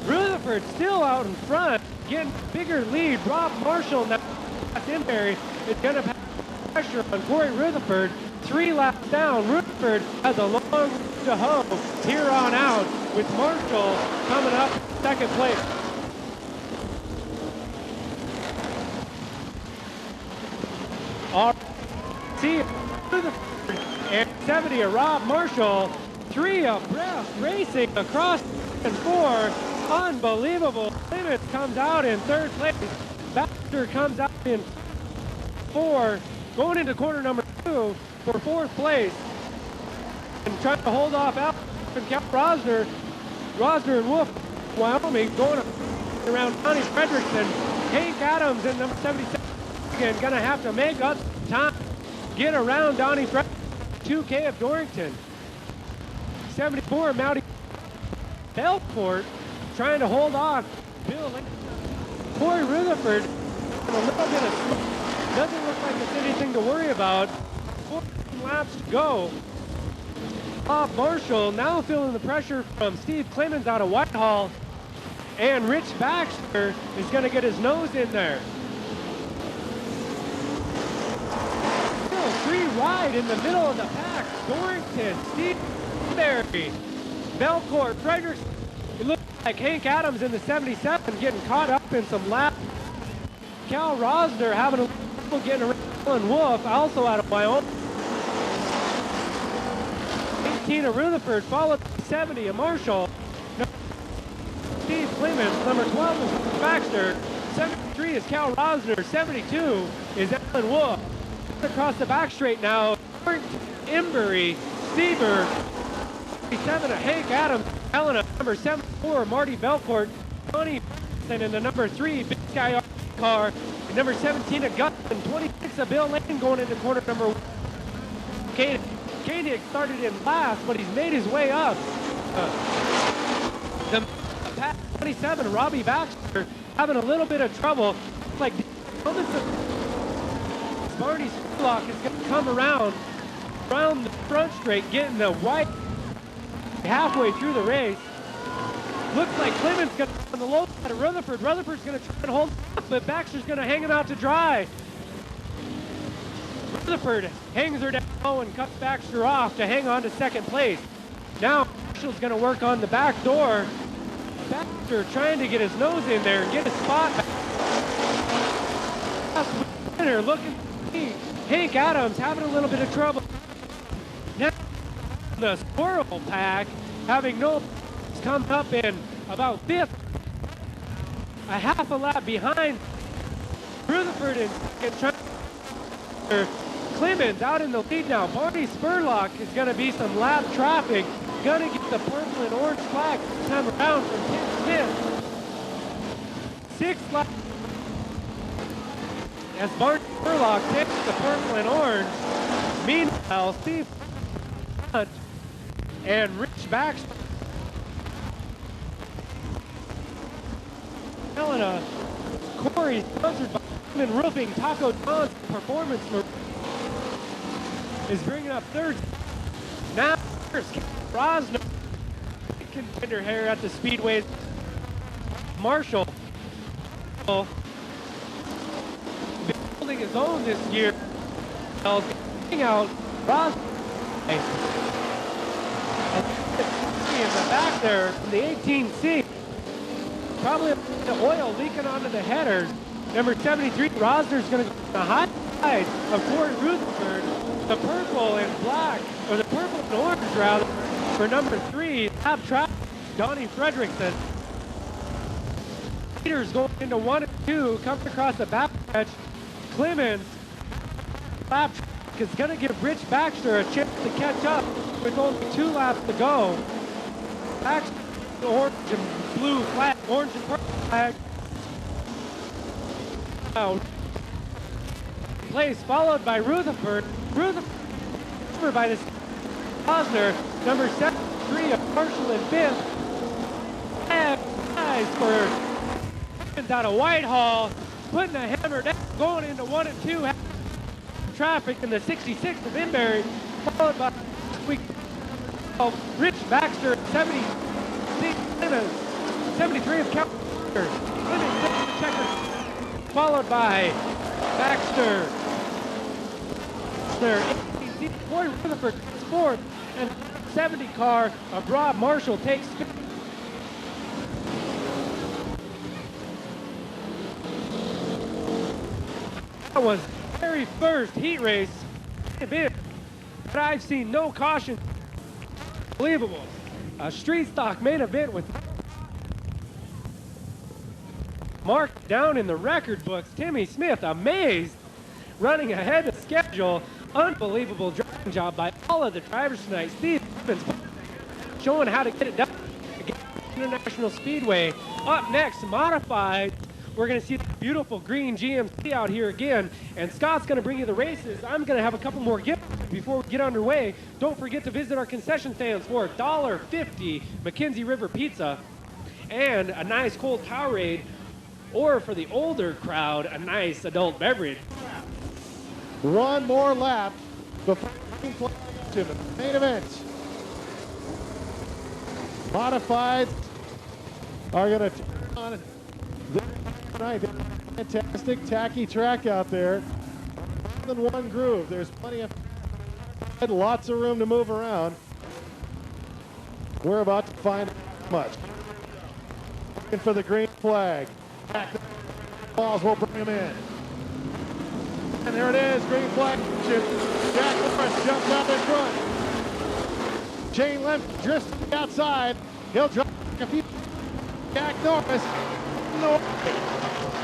Rutherford still out in front, getting bigger lead. Rob Marshall now. Zimberry is going to pass pressure on Corey Rutherford. 3 laps down. Rutherford has a long road to hoe here on out, with Marshall coming up 2nd place. All right, see Rutherford and 70 of Rob Marshall, 3 abreast racing across and 4. Unbelievable. Clements comes out in third place. Baxter comes out in 4, going into corner number 2 for 4th place. And trying to hold off Al and Cal Rosner. Rosner and Wolf, Wyoming, going around Donnie Fredrickson. Hank Adams in number 77 again, gonna have to make up time. Get around Donnie Fredrickson. 2K of Dorrington. 74 Mountie Belcourt trying to hold off Bill Lincoln. Corey Rutherford and a little bit of smoke. Doesn't look like it's anything to worry about. 14 laps to go. Bob Marshall now feeling the pressure from Steve Clemens out of Whitehall. And Rich Baxter is going to get his nose in there. Still free ride in the middle of the pack. Dorrington, Steve Berry, Belcourt, Fredericks. It looks like Hank Adams in the 77 getting caught up in some laps. Cal Rosner having a little getting around. Alan Wolf also out of Wyoming. 18 of Rutherford, followed by 70 of Marshall. Steve Clemens, number 12 is Baxter. 73 is Cal Rosner. 72 is Alan Wolf. Across the back straight now, Embury, Stever, 77 of Hank Adams, Helena, number 74, Marty Belcourt, Tony in the number 3, Big Sky car, and number 17 of Gallatin, 26 of Bill Lane going into corner number 1. Koenig started in last, but he's made his way up. The 27, Robbie Baxter, having a little bit of trouble. It's like Barney Spurlock is going to come around the front straight, getting the white halfway through the race. Looks like Clemens going to on the low side of Rutherford. Rutherford's going to try and hold up, but Baxter's going to hang him out to dry. Rutherford hangs her down low and cuts Baxter off to hang on to second place. Now Marshall's going to work on the back door. Baxter trying to get his nose in there and get a spot back. Winner looking to see Hank Adams having a little bit of trouble. Now the Squirrel Pack having no come up in about 5th. A half a lap behind Rutherford and trying. Clemens out in the lead now. Barney Spurlock is going to be some lap traffic. Going to get the purple and orange flag this time around from 10th. 6th lap. As Barney Spurlock takes the purple and orange. Meanwhile, Steve Hunt and Rich Baxter. Helena, Corey, sponsored by Roofing, Taco John's Performance is bringing up 3rd. Now there's Rosner, contender here at the Speedway. Marshall building his own this year. Getting out Rosner in the back there from the 18C. Probably the oil leaking onto the headers. Number 73, Rosner's going to go on the high side of Corey Rutherford. The purple and black, or the purple and orange rather, for number 3, lap traffic, Donnie Fredrickson. Leaders going into 1 and 2, comes across the back stretch. Clemens, lap traffic is going to give Rich Baxter a chance to catch up with only 2 laps to go. Baxter, orange and blue flag, orange and purple flag. Place followed by Rutherford. Rutherford by the Rosner, number 73 of Marshall in 5th. And nice for out of Whitehall, putting the hammer down, going into 1 and 2 traffic in the 66 of Embury, followed by Rich Baxter, 73 of Cal. Followed by Baxter. Corey Rutherford takes 4th, and 70 car of Rob Marshall takes 5th. That was the very first heat race event, but I've seen no caution. Unbelievable. A street stock main event with marked down in the record books. Timmy Smith, amazed, running ahead of schedule. Unbelievable driving job by all of the drivers tonight. Steve Evans showing how to get it done against International Speedway. Up next, Modified. We're going to see the beautiful green GMC out here again, and Scott's going to bring you the races. I'm going to have a couple more gifts before we get underway. Don't forget to visit our concession stands for $1.50 McKenzie River Pizza and a nice cold Powerade, or for the older crowd, a nice adult beverage. One more lap before to the main event. Modified are going to turn on tonight. Fantastic tacky track out there. More than one groove. There's plenty of lots of room to move around. We're about to find out much. Looking for the green flag. Back the balls will bring them in. And there it is, green flag. Jack Norris jumps out in front. Shane Lemke drifts to the outside. He'll drop a few. Jack Norris.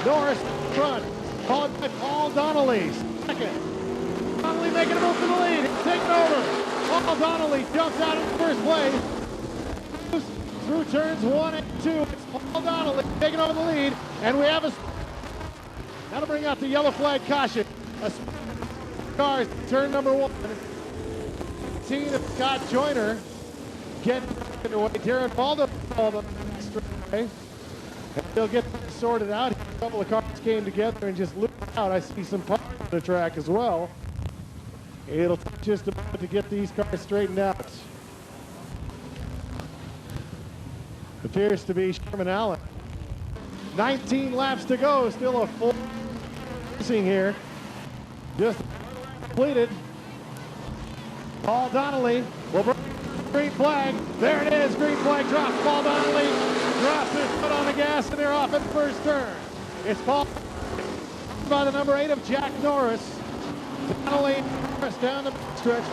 Norris front, followed by Paul Donnelly, second. Donnelly making a move to the lead. He's taking over. Paul Donnelly jumps out in first place. Through turns 1 and 2. It's Paul Donnelly taking over the lead. And we have a... That'll bring out the yellow flag caution. A cars, turn number 1. Team of Scott Joyner getting underway. Darren Waldo called up straight. And they'll get sorted out. A couple of cars came together and just looped out. I see some parts on the track as well. It'll take just a moment to get these cars straightened out. Appears to be Sherman Allen. 19 laps to go. Still a full racing here. Just completed. Paul Donnelly will bring green flag. There it is. Green flag drops. Paul Donnelly drops his foot on the gas, and they're off at the first turn. It's Paul by the number 8 of Jack Norris. Donnelly down the stretch.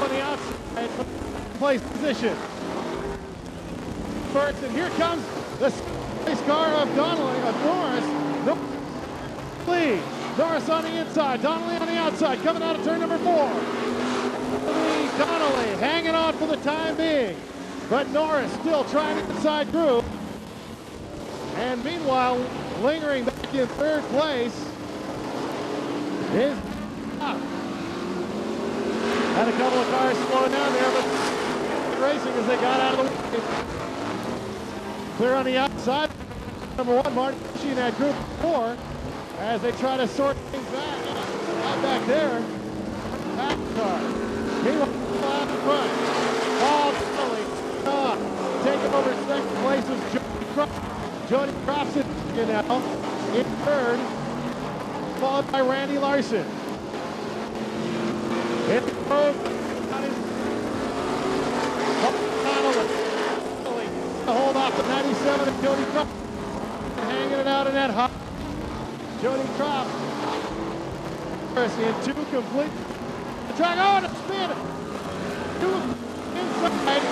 On the outside, place position. First, and here comes the race car of Norris. Lead. Norris on the inside, Donnelly on the outside, coming out of turn number 4. Donnelly hanging on for the time being, but Norris still trying the inside groove. And meanwhile, lingering back in third place is up. Had a couple of cars slowing down there, but racing as they got out of the way. Clear on the outside. Number 1, Martin Sheehan in that group 4 as they try to sort things back. Out back there. Back car. Meanwhile, out in front. Paul Donnelly taking over second place is Jody Croft. Jody Croft's in now. In third. Followed by Randy Larson. In the road, hold off the 97 of Jody Croft. Hanging it out in that hot. Jody Croft in 2 complete. The track, oh, and a spin. 2 inside.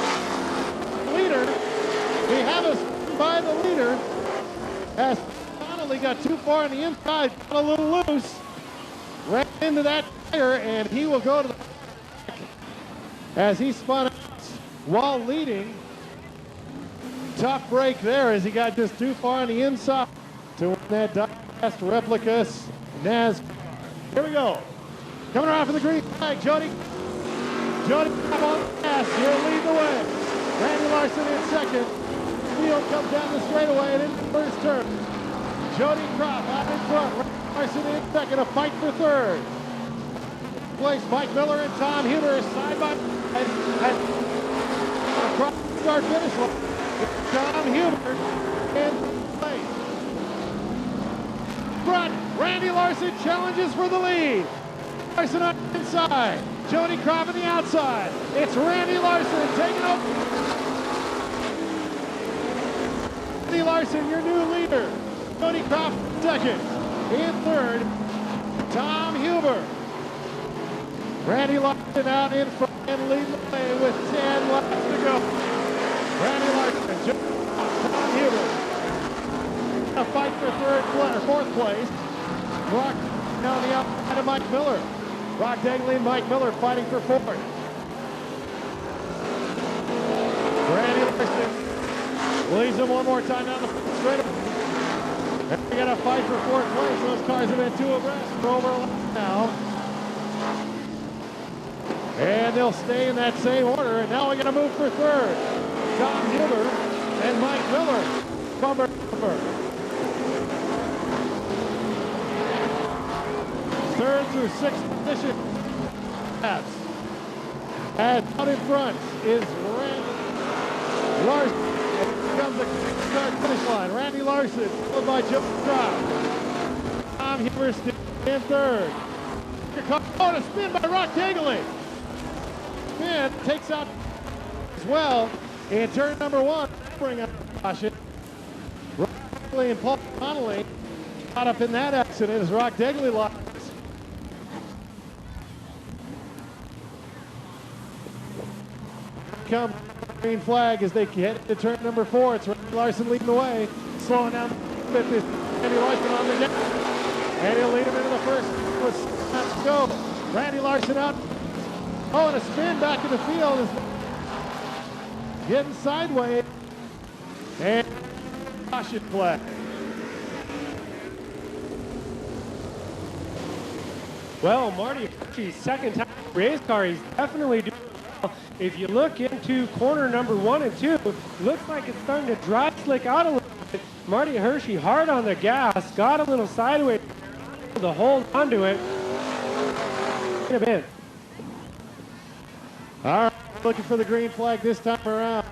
Leader. We have a spin by the leader as Donnelly got too far on the inside, got a little loose. Ran into that tire, and he will go to the back as he spun out while leading. Tough break there as he got just too far on the inside to win that Diecast Replicas NASCAR. Here we go. Coming around for the green flag, Jody. Jody on the gas. He'll lead the way. Randy Larson in second. Field comes down the straightaway and into the first turn. Jody Croft out in front. Randy Larson in second. A fight for third. Place Mike Miller and Tom Huber side by side. Across the start finish line. Tom Huber in place. Front, Randy Larson challenges for the lead. Larson on the inside. Jody Croft on the outside. It's Randy Larson taking over. Randy Larson, your new leader. Jody Croft second. In third, Tom Huber. Randy Larson out in front. and lead the way with 10 laps to go. Randy Larson, Tom Hubert. A fight for fourth place. Rock down the outside of Mike Miller. Rock Dagley and Mike Miller fighting for fourth. Randy Larson leads him one more time down the straight. And we got a fight for fourth place. Those cars have been two abreast for over a lap now. And they'll stay in that same order. And now we're going to move for third. Tom Huber and Mike Miller. Bumper. Third through sixth position. And out in front is Randy Larson. And here comes the start finish line. Randy Larson, followed by Joe Croft. Tom Huber in third. Oh, and a spin by Rock Dagley. Spin takes out as well in turn number one. Bring up caution. Rock Dagley and Paul Connolly caught up in that accident as Rock Dagley lost. Come green flag as they head to turn number four. It's Randy Larson leading the way. Slowing down fifth is Randy Larson on the gas. And he'll lead him into the first. Let's go. Randy Larson out. Oh, and a spin back in the field is getting sideways. And caution flag. Well, Marty, second time race car, he's definitely doing well. If you look into corner number 1 and 2, looks like it's starting to dry slick out a little bit. Marty Hershey hard on the gas, got a little sideways to hold onto it. In a bit. All right, looking for the green flag this time around.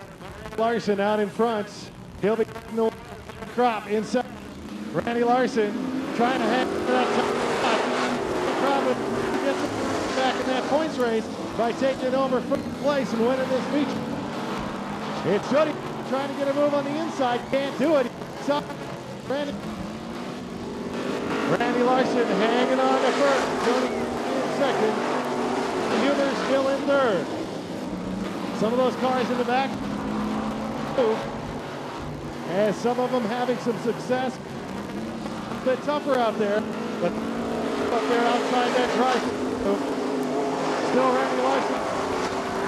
Larson out in front. He'll be in the crop inside. Randy Larson trying to hang for that top spot. Crop gets back in that points race by taking it over first place and winning this feature. It's Jody trying to get a move on the inside. Can't do it. Randy Larson hanging on to first. Jody in second. Huber still in third. Some of those cars in the back, as some of them having some success. A bit tougher out there, but up there outside that drive. Still Randy Larson.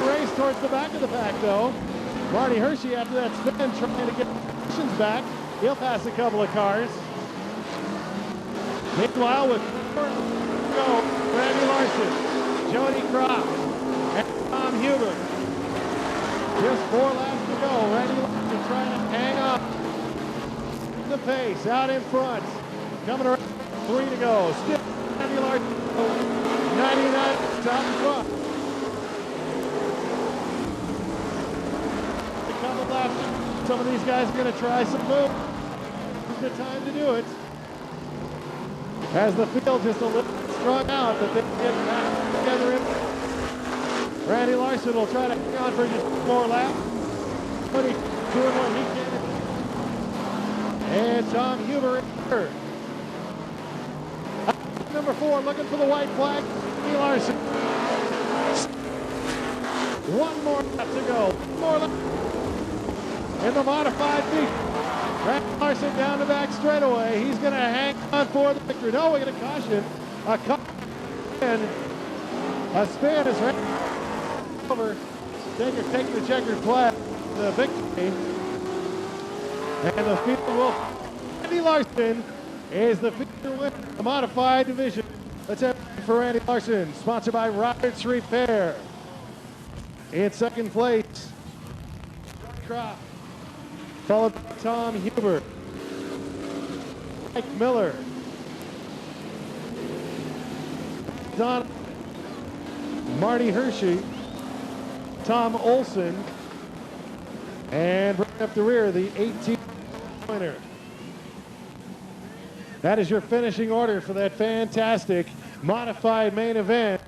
Race towards the back of the pack though. Marty Hershey after that spin trying to get positions back. He'll pass a couple of cars. Meanwhile with go, Randy Larson, Jody Croft, and Tom Huber. Just 4 laps to go. Randy Larson trying to hang on. The pace out in front. Coming around 3 to go. Still Randy Larson. 99 top front. A couple laps. Some of these guys are going to try some moves. This is the time to do it. As the field just a little strung out, but they get back together in. Randy Larson will try to hang on for just 4 laps. But he's doing what he can. And Tom Huber in third. Number 4 looking for the white flag. Randy Larson. 1 more lap to go. 1 more lap. In the modified feet. Randy Larson down the back straightaway. He's going to hang on for the victory. No, we're going to caution. A spin is Randy over. Taking the checkered flag. The victory. And the field will. Randy Larson is the feature winner of the modified division. Let's have it for Randy Larson, sponsored by Roberts Repair. In second place, Croft, followed by Tom Huber, Mike Miller, Don, Marty Hershey, Tom Olson, and bring up the rear, the 18th winner. That is your finishing order for that fantastic modified main event.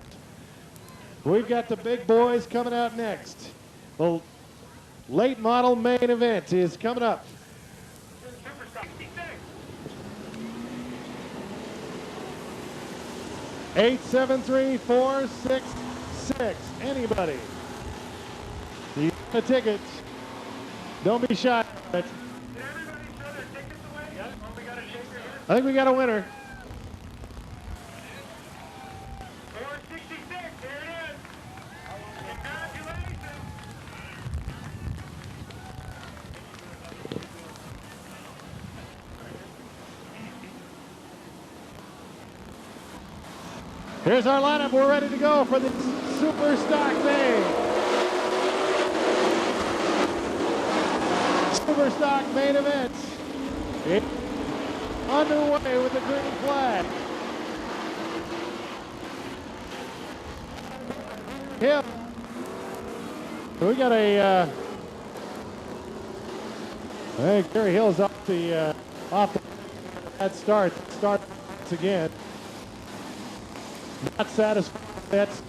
We've got the big boys coming out next. The late model main event is coming up. 873-46 6. Anybody? You got the tickets. Don't be shy. Did everybody throw their tickets away? Yep. Oh, we got a shaker here. I think we got a winner. 466, here it is. Congratulations. Here's our lineup. We're ready to go for the Super Stock Main. Super Stock Main event. It's underway with the green flag. Hill. We got a. I think Gary Hill's off the that start again. Not satisfied. That's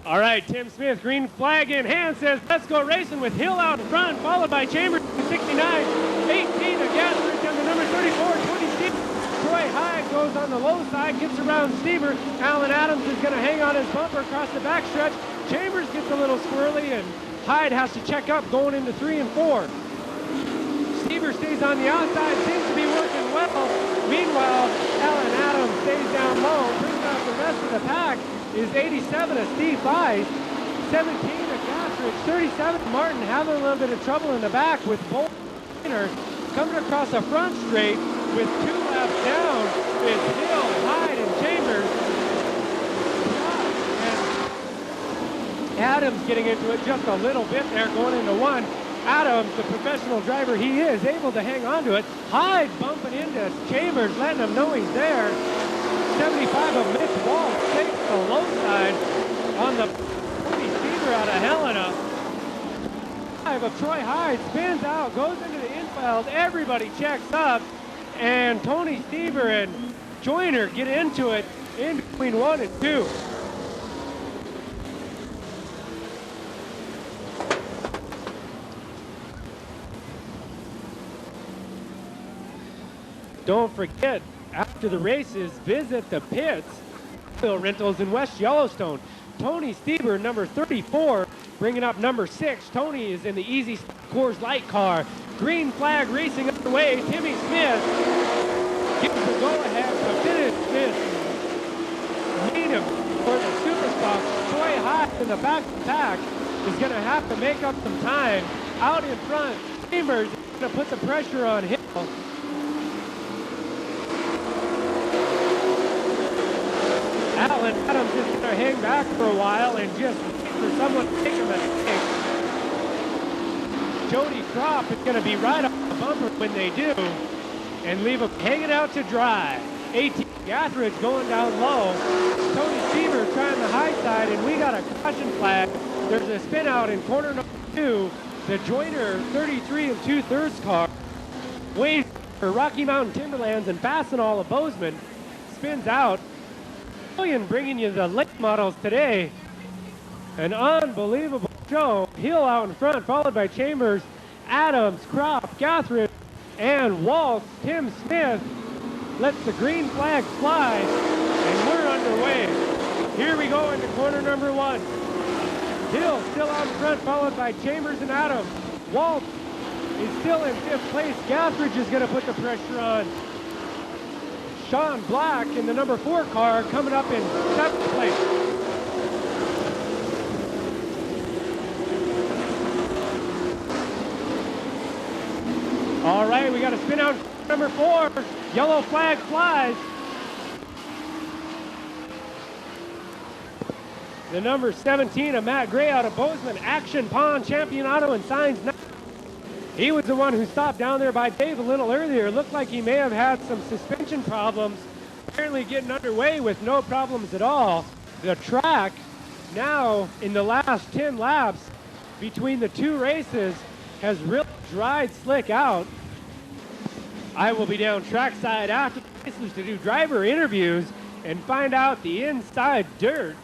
All right, Tim Smith, green flag in hand, says let's go racing with Hill out in front, followed by Chambers 69, 18 to Gallatin, and the number 34, 26. Troy Hyde goes on the low side, gets around Stever. Alan Adams is going to hang on his bumper across the backstretch. Chambers gets a little squirrely, and Hyde has to check up going into 3 and 4. Stever stays on the outside, seems to be working well. Meanwhile, Alan Adams stays down low, brings out the rest of the pack. Is 87 of Steve Bice, 17 of Gassrich, 37 Martin having a little bit of trouble in the back with both trainers. Coming across the front straight with 2 laps down is Hill, Hyde, and Chambers. And Adams getting into it just a little bit there going into 1. Adams, the professional driver he is, able to hang on to it. Hyde bumping into Chambers, letting him know he's there. 75 of Mitch Walsh takes the low side on the Tony Stever out of Helena. 5 of Troy Hyde spins out, goes into the infield. Everybody checks up, and Tony Stever and Joyner get into it in between 1 and 2. Don't forget, after the races, visit the pits, rentals in West Yellowstone. Tony Stever, number 34, bringing up number 6. Tony is in the Easy Coors Light car. Green flag racing underway. Timmy Smith gives the go-ahead to finish this meet for the Super Stock. Troy Hyde in the back of the pack is going to have to make up some time. Out in front, Chambers is going to put the pressure on Hill. Alan Adams is going to hang back for a while and just wait for someone to take a mistake. Jody Kropp is going to be right off the bumper when they do and leave him hanging out to dry. 18 Gathridge going down low. Tony Stever trying the high side, and we got a caution flag. There's a spin out in corner number 2. The Joyner 33 and 2/3 car, waiting for Rocky Mountain Timberlands and Fastenal of Bozeman, spins out. Bringing you the late models today. An unbelievable show. Hill out in front, followed by Chambers, Adams, Kropp, Gathridge, and Walsh. Tim Smith lets the green flag fly, and we're underway. Here we go into corner number 1. Hill still out in front, followed by Chambers and Adams. Walsh is still in 5th place. Gathridge is going to put the pressure on. Sean Black in the number 4 car coming up in 7th place. All right, we got a spin out number 4. Yellow flag flies. The number 17 of Matt Gray out of Bozeman, Action Pond Champion Auto and Signs. He was the one who stopped down there by Dave a little earlier. Looked like he may have had some suspension problems. Apparently getting underway with no problems at all. The track now in the last 10 laps between the 2 races has really dried slick out. I will be down trackside after the races to do driver interviews and find out the inside dirt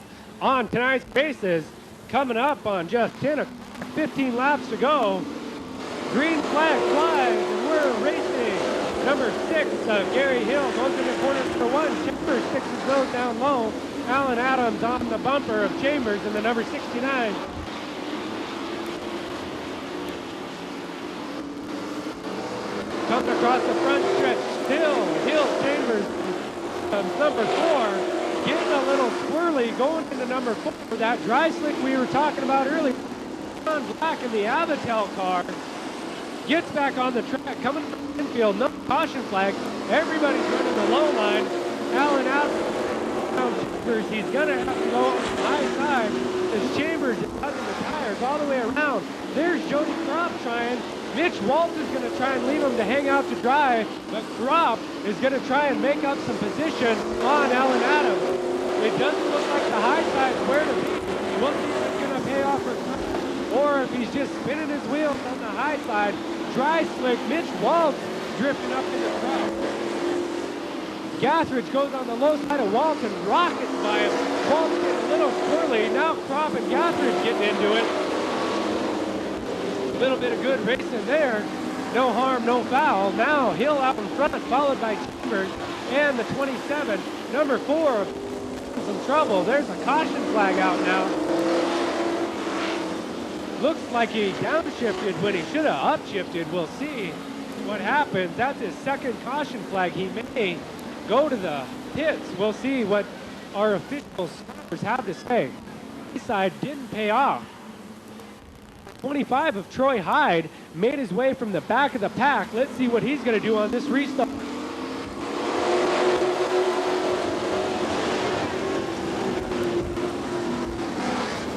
on tonight's races. coming up on just 15 laps to go. Green flag flies, and we're racing. Number 6, Gary Hill goes into corner number 1. Chambers sticks his nose down low. Alan Adams on the bumper of Chambers in the number 69. Coming across the front stretch, still Hill, Chambers, number 4, getting a little squirrely, going into number 4. That dry slick we were talking about earlier. John Black in the Avatel car gets back on the track, coming from the infield, no caution flag. Everybody's running the low line. Alan Chambers, he's gonna have to go on the high side as Chambers is hugging the tires all the way around. There's Jody Gropp trying. Mitch Waltz is going to try and leave him to hang out to dry, but Gropp is going to try and make up some position on Alan Adams. It doesn't look like the high side's where to be. We'll see if it's going to pay off for Gropp, or if he's just spinning his wheels on the high side. Dry slick, Mitch Waltz drifting up into the crowd. Gathridge goes on the low side of Waltz and rockets by him. Waltz gets a little squirrely. Now Gropp and Gathridge getting into it. A little bit of good racing there. No harm, no foul. Now Hill out in front, followed by Chambers and the 27. Number 4, some trouble. There's a caution flag out now. Looks like he downshifted when he should have upshifted. We'll see what happens. That's his second caution flag. He may go to the pits. We'll see what our officials have to say. This side didn't pay off. 25 of Troy Hyde made his way from the back of the pack. Let's see what he's going to do on this restart.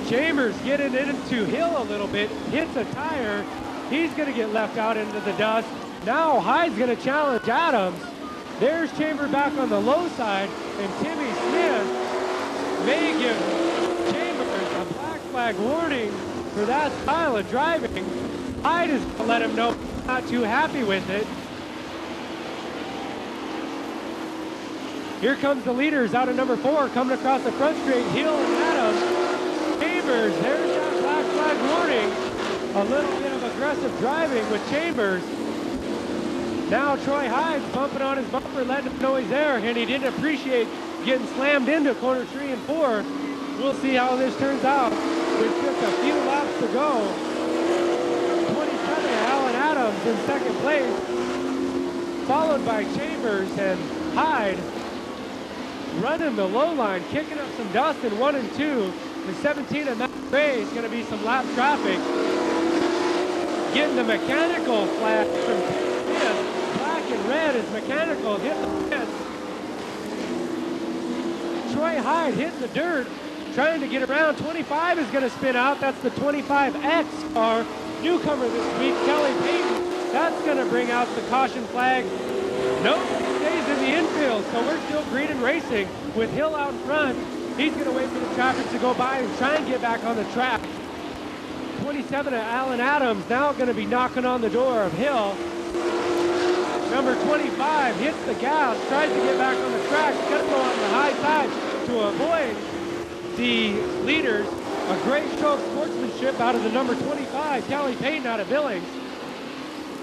Chambers getting into Hill a little bit, hits a tire. He's going to get left out into the dust. Now Hyde's going to challenge Adams. There's Chambers back on the low side, and Timmy Smith may give Chambers a black flag warning for that style of driving. Hyde is going to let him know he's not too happy with it. Here comes the leaders out of number 4, coming across the front straight. Hill and Adams. Chambers, there's that black flag warning. A little bit of aggressive driving with Chambers. Now Troy Hyde's bumping on his bumper, letting him know he's there, and he didn't appreciate getting slammed into corner 3 and 4. We'll see how this turns out. With just a few laps to go. 27, Alan Adams in second place, followed by Chambers and Hyde running the low line, kicking up some dust in 1 and 2. The 17 of Matt Gray is going to be some lap traffic. Getting the mechanical flag from Smith. Black and red is mechanical. Hit the pits. Troy Hyde hitting the dirt, trying to get around. 25 is going to spin out. That's the 25X car. Newcomer this week, Kelly Payton. That's going to bring out the caution flag. Nobody stays in the infield, so we're still green and racing with Hill out in front. He's going to wait for the traffic to go by and try and get back on the track. 27 of Alan Adams now going to be knocking on the door of Hill. Number 25 hits the gas, tries to get back on the track. He's going to go on the high side to avoid the leaders. A great show of sportsmanship out of the number 25, Kelly Payton out of Billings.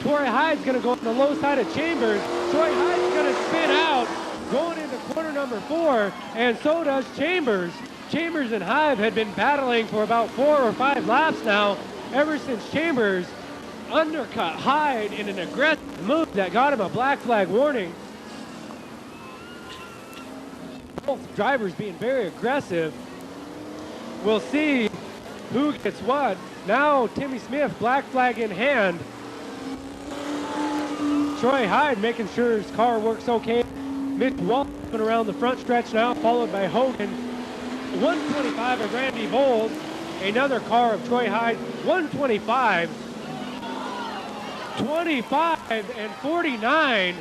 Troy Hyde's going to go on the low side of Chambers. Troy Hyde's going to spin out, going into corner number 4, and so does Chambers. Chambers and Hyde had been battling for about 4 or 5 laps now, ever since Chambers undercut Hyde in an aggressive move that got him a black flag warning. Both drivers being very aggressive. We'll see who gets what. Now Timmy Smith, black flag in hand. Troy Hyde making sure his car works okay. Mitch Walton around the front stretch now, followed by Hogan. 125 of Randy Bowles. Another car of Troy Hyde. 125. 25 and 49.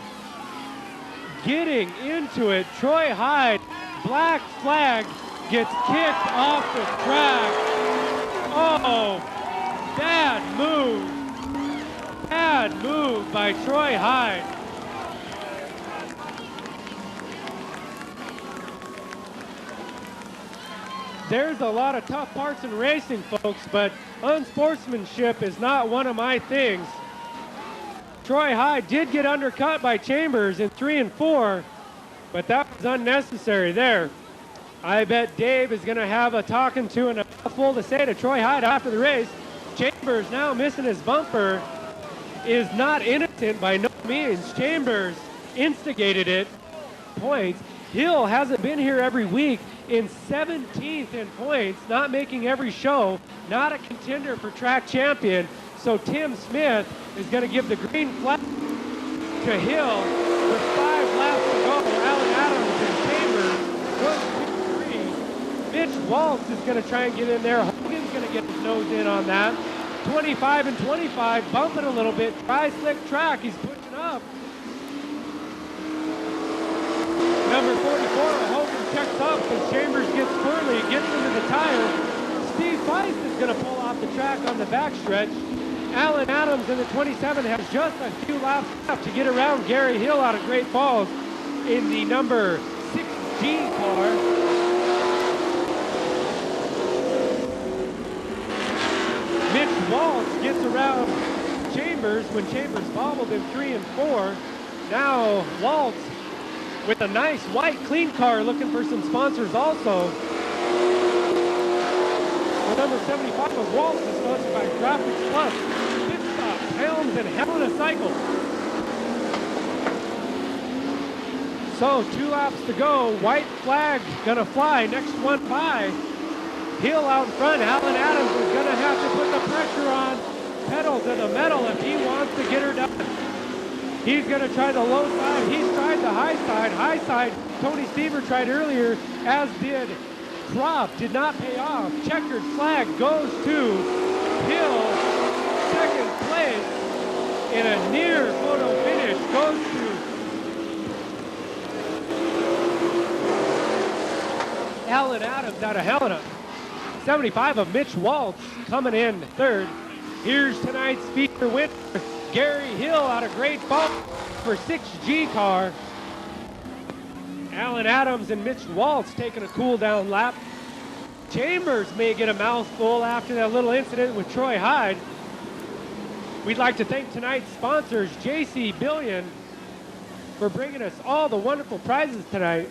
Getting into it. Troy Hyde, black flag, gets kicked off the track. Oh, bad move. Bad move by Troy Hyde. there's a lot of tough parts in racing, folks, but unsportsmanship is not one of my things. Troy Hyde did get undercut by Chambers in 3 and 4, but that was unnecessary there. I bet Dave is going to have a talking to and a mouthful to say to Troy Hyde after the race. Chambers now missing his bumper is not innocent by no means. Chambers instigated it. Points. Hill hasn't been here every week, in 17th in points, not making every show, not a contender for track champion. So Tim Smith is going to give the green flag to Hill with 5 laps to go. Alan Adams and Chambers goes 2-3. Mitch Waltz is going to try and get in there. Hogan's going to get his nose in on that. 25 and 25, bumping a little bit. Tri-slick track, he's pushing up. Number 44, Hogan checks up as Chambers gets Furley, gets into the tire. Steve Feist is going to pull off the track on the backstretch. Alan Adams in the 27 has just a few laps left to get around Gary Hill out of Great Falls in the number 6G car. Mitch Waltz gets around Chambers when Chambers bobbled in 3 and 4. Now Waltz with a nice white clean car looking for some sponsors also. The number 75 of Waltz is sponsored by Graphics Plus, Pit Stop, Helms, and Hell in a Cycle. So 2 laps to go. White flag gonna fly. Next one by. Hill out in front. Alan Adams is gonna have to put the pressure on. Pedal to the metal if he wants to get her done. He's going to try the low side. He's tried the high side. High side, Tony Stever tried earlier, as did Croft. Did not pay off. Checkered flag goes to Hill. Second place in a near photo finish goes to Alan Adams out of Helena. 75 of Mitch Waltz coming in third. Here's tonight's feature winner, Gary Hill out of Great Falls for 6G car. Alan Adams and Mitch Waltz taking a cool down lap. Chambers may get a mouthful after that little incident with Troy Hyde. We'd like to thank tonight's sponsors, JC Billion, for bringing us all the wonderful prizes tonight.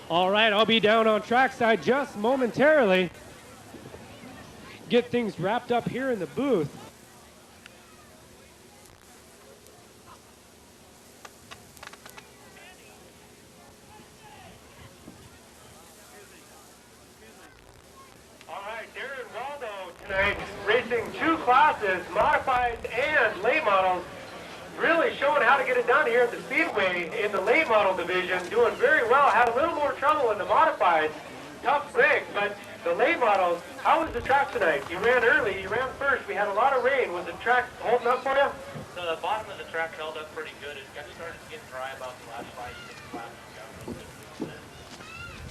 All right, I'll be down on trackside just momentarily. Get things wrapped up here in the booth. All right, Darren Waldo tonight racing 2 classes, modified and late models. Really showing how to get it done here at the Speedway in the late model division. Doing very well. Had a little more trouble in the modified. Tough break, but the late models, how was the track tonight? You ran early, you ran first. We had a lot of rain. Was the track holding up for you? The bottom of the track held up pretty good. It got started getting dry about the last 5-6 laps.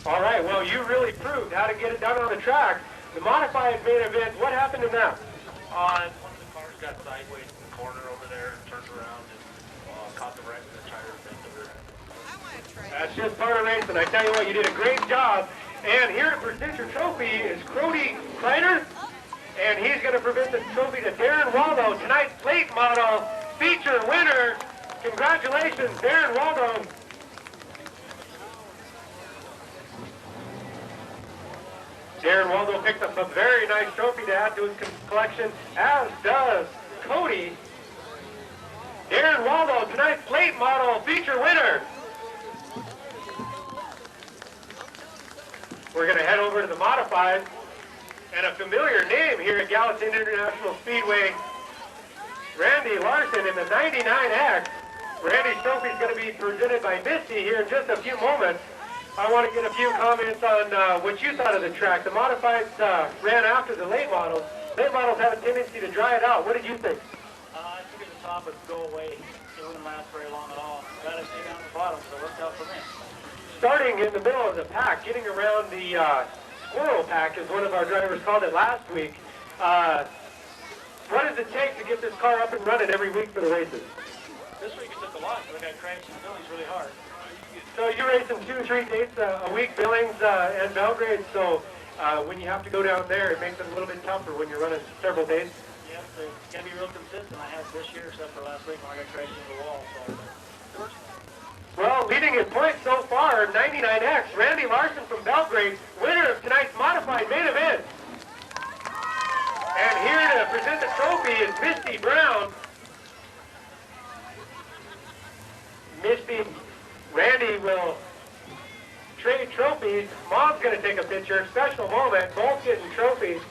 All right, well, you really proved how to get it done on the track. The modified main event, what happened in that? One of the cars got sideways in the corner over there and turned around and caught the wreck of the tire fender. That's just part of racing. I tell you what, you did a great job. And here to present your trophy is Crody Kreiner. And he's going to present the trophy to Darren Waldo, tonight's late model feature winner. Congratulations, Darren Waldo. Darren Waldo picked up a very nice trophy to add to his collection, as does Cody. Darren Waldo, tonight's late model feature winner. We're going to head over to the modified, and a familiar name here at Gallatin International Speedway, Randy Larson in the 99X. Randy's trophy is going to be presented by Misty here in just a few moments. I want to get a few comments on what you thought of the track. The modifieds ran after the late models. Late models have a tendency to dry it out. What did you think? I figured the top would go away. It wouldn't last very long at all. Got to stay down the bottom, so it worked out for me. Starting in the middle of the pack, getting around the squirrel pack, as one of our drivers called it last week. what does it take to get this car up and running every week for the races? This week it took a lot, but I got cranked some Billy's really hard. So you're racing 2 or 3 dates a week, Billings and Belgrade, so when you have to go down there, it makes it a little bit tougher when you're running several days. Yep, so it's got to be real consistent. I have this year, except for last week when I got cranked into the wall. So. Well, leading in points so far, 99X, Randy Larson from Belgrade, winner of tonight's modified main event. And here to present the trophy is Misty Brown. Misty, Randy will trade trophies. Mom's going to take a picture. Special moment. Both getting trophies.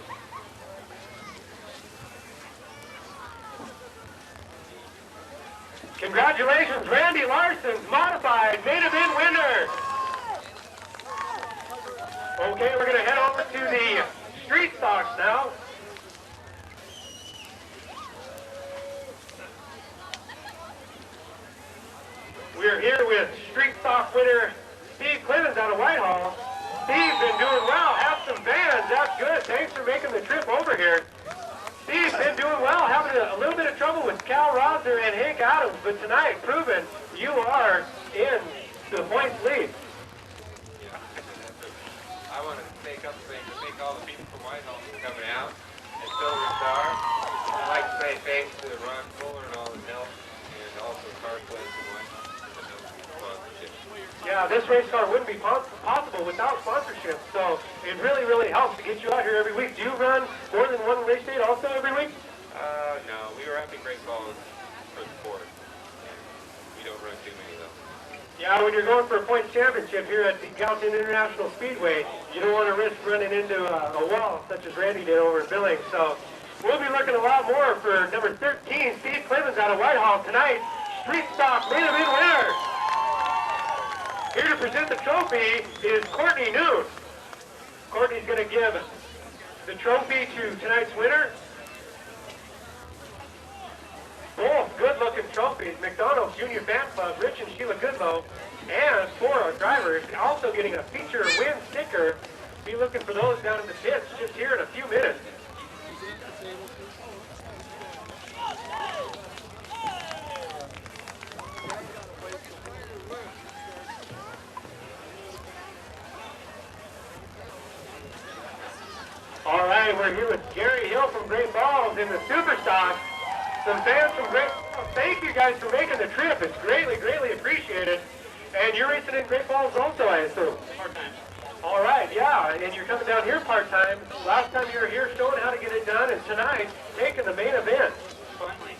Congratulations, Randy Larson's modified main event winner. Okay, we're going to head over to the street stocks now. We're here with street stock winner Steve Clemens out of Whitehall. Steve's been doing well. Have some fans. That's good. Thanks for making the trip over here. Steve's been doing well, having a little bit of trouble with Cal Rosser and Hank Adams, but tonight, proven you are in the points lead. I want to take up things to thank all the people from Whitehall for coming out and Silver Star. I'd like to say thanks to Ron Fuller and all his help, and also Car Place and Whitehall for the sponsorship. Yeah, this race car wouldn't be possible without sponsorship, so it really, really helps to get you out here every week. Do you run more than one race date also every week? No, we were having great balls for the sport, and we don't run too many of those. Yeah, when you're going for a points championship here at the Gallatin International Speedway, you don't want to risk running into a wall such as Randy did over in Billings. So we'll be looking a lot more for number 13, Steve Clemens out of Whitehall tonight. Street stock main event winner. Here to present the trophy is Courtney Noon. Courtney's going to give the trophy to tonight's winner. Both good-looking trophies, McDonald's Junior Fan Club, Rich and Sheila Goodlow, and for our drivers, also getting a feature win sticker. Be looking for those down in the pits just here in a few minutes. All right, we're here with Gary Hill from Great Falls in the Superstock. Some fans from Great Falls, thank you guys for making the trip. It's greatly, greatly appreciated. And you're racing in Great Falls also, I assume? Part-time. All right, yeah, and you're coming down here part-time. Last time you were here showing how to get it done, and tonight, taking the main event. Finally.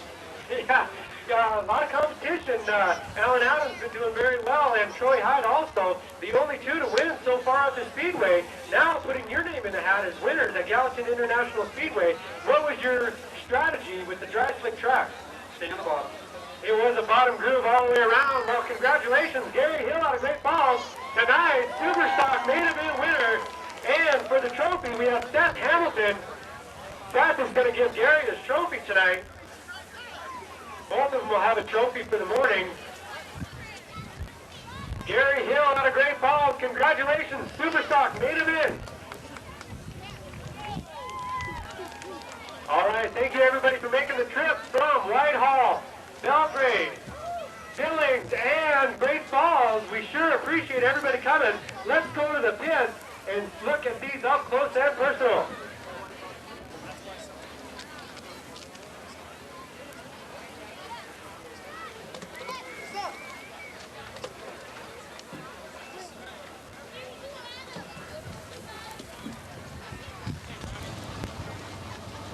Yeah, a lot of competition. Alan Adams been doing very well, and Troy Hyde also. The only two to win so far at the Speedway. Now putting your name in the hat as winners at Gallatin International Speedway. What was your strategy with the dry slick track? Stay on the bottom. It was a bottom groove all the way around. Well, congratulations, Gary Hill out of Great Falls. Tonight, Superstock main event winner. And for the trophy, we have Seth Hamilton. Seth is going to give Gary this trophy tonight. Both of them will have a trophy for the morning. Gary Hill out of Great Falls, congratulations, Superstock main event. All right, thank you everybody for making the trip from Whitehall, Belgrade, Billings, and Great Falls. We sure appreciate everybody coming. Let's go to the pits and look at these up close and personal.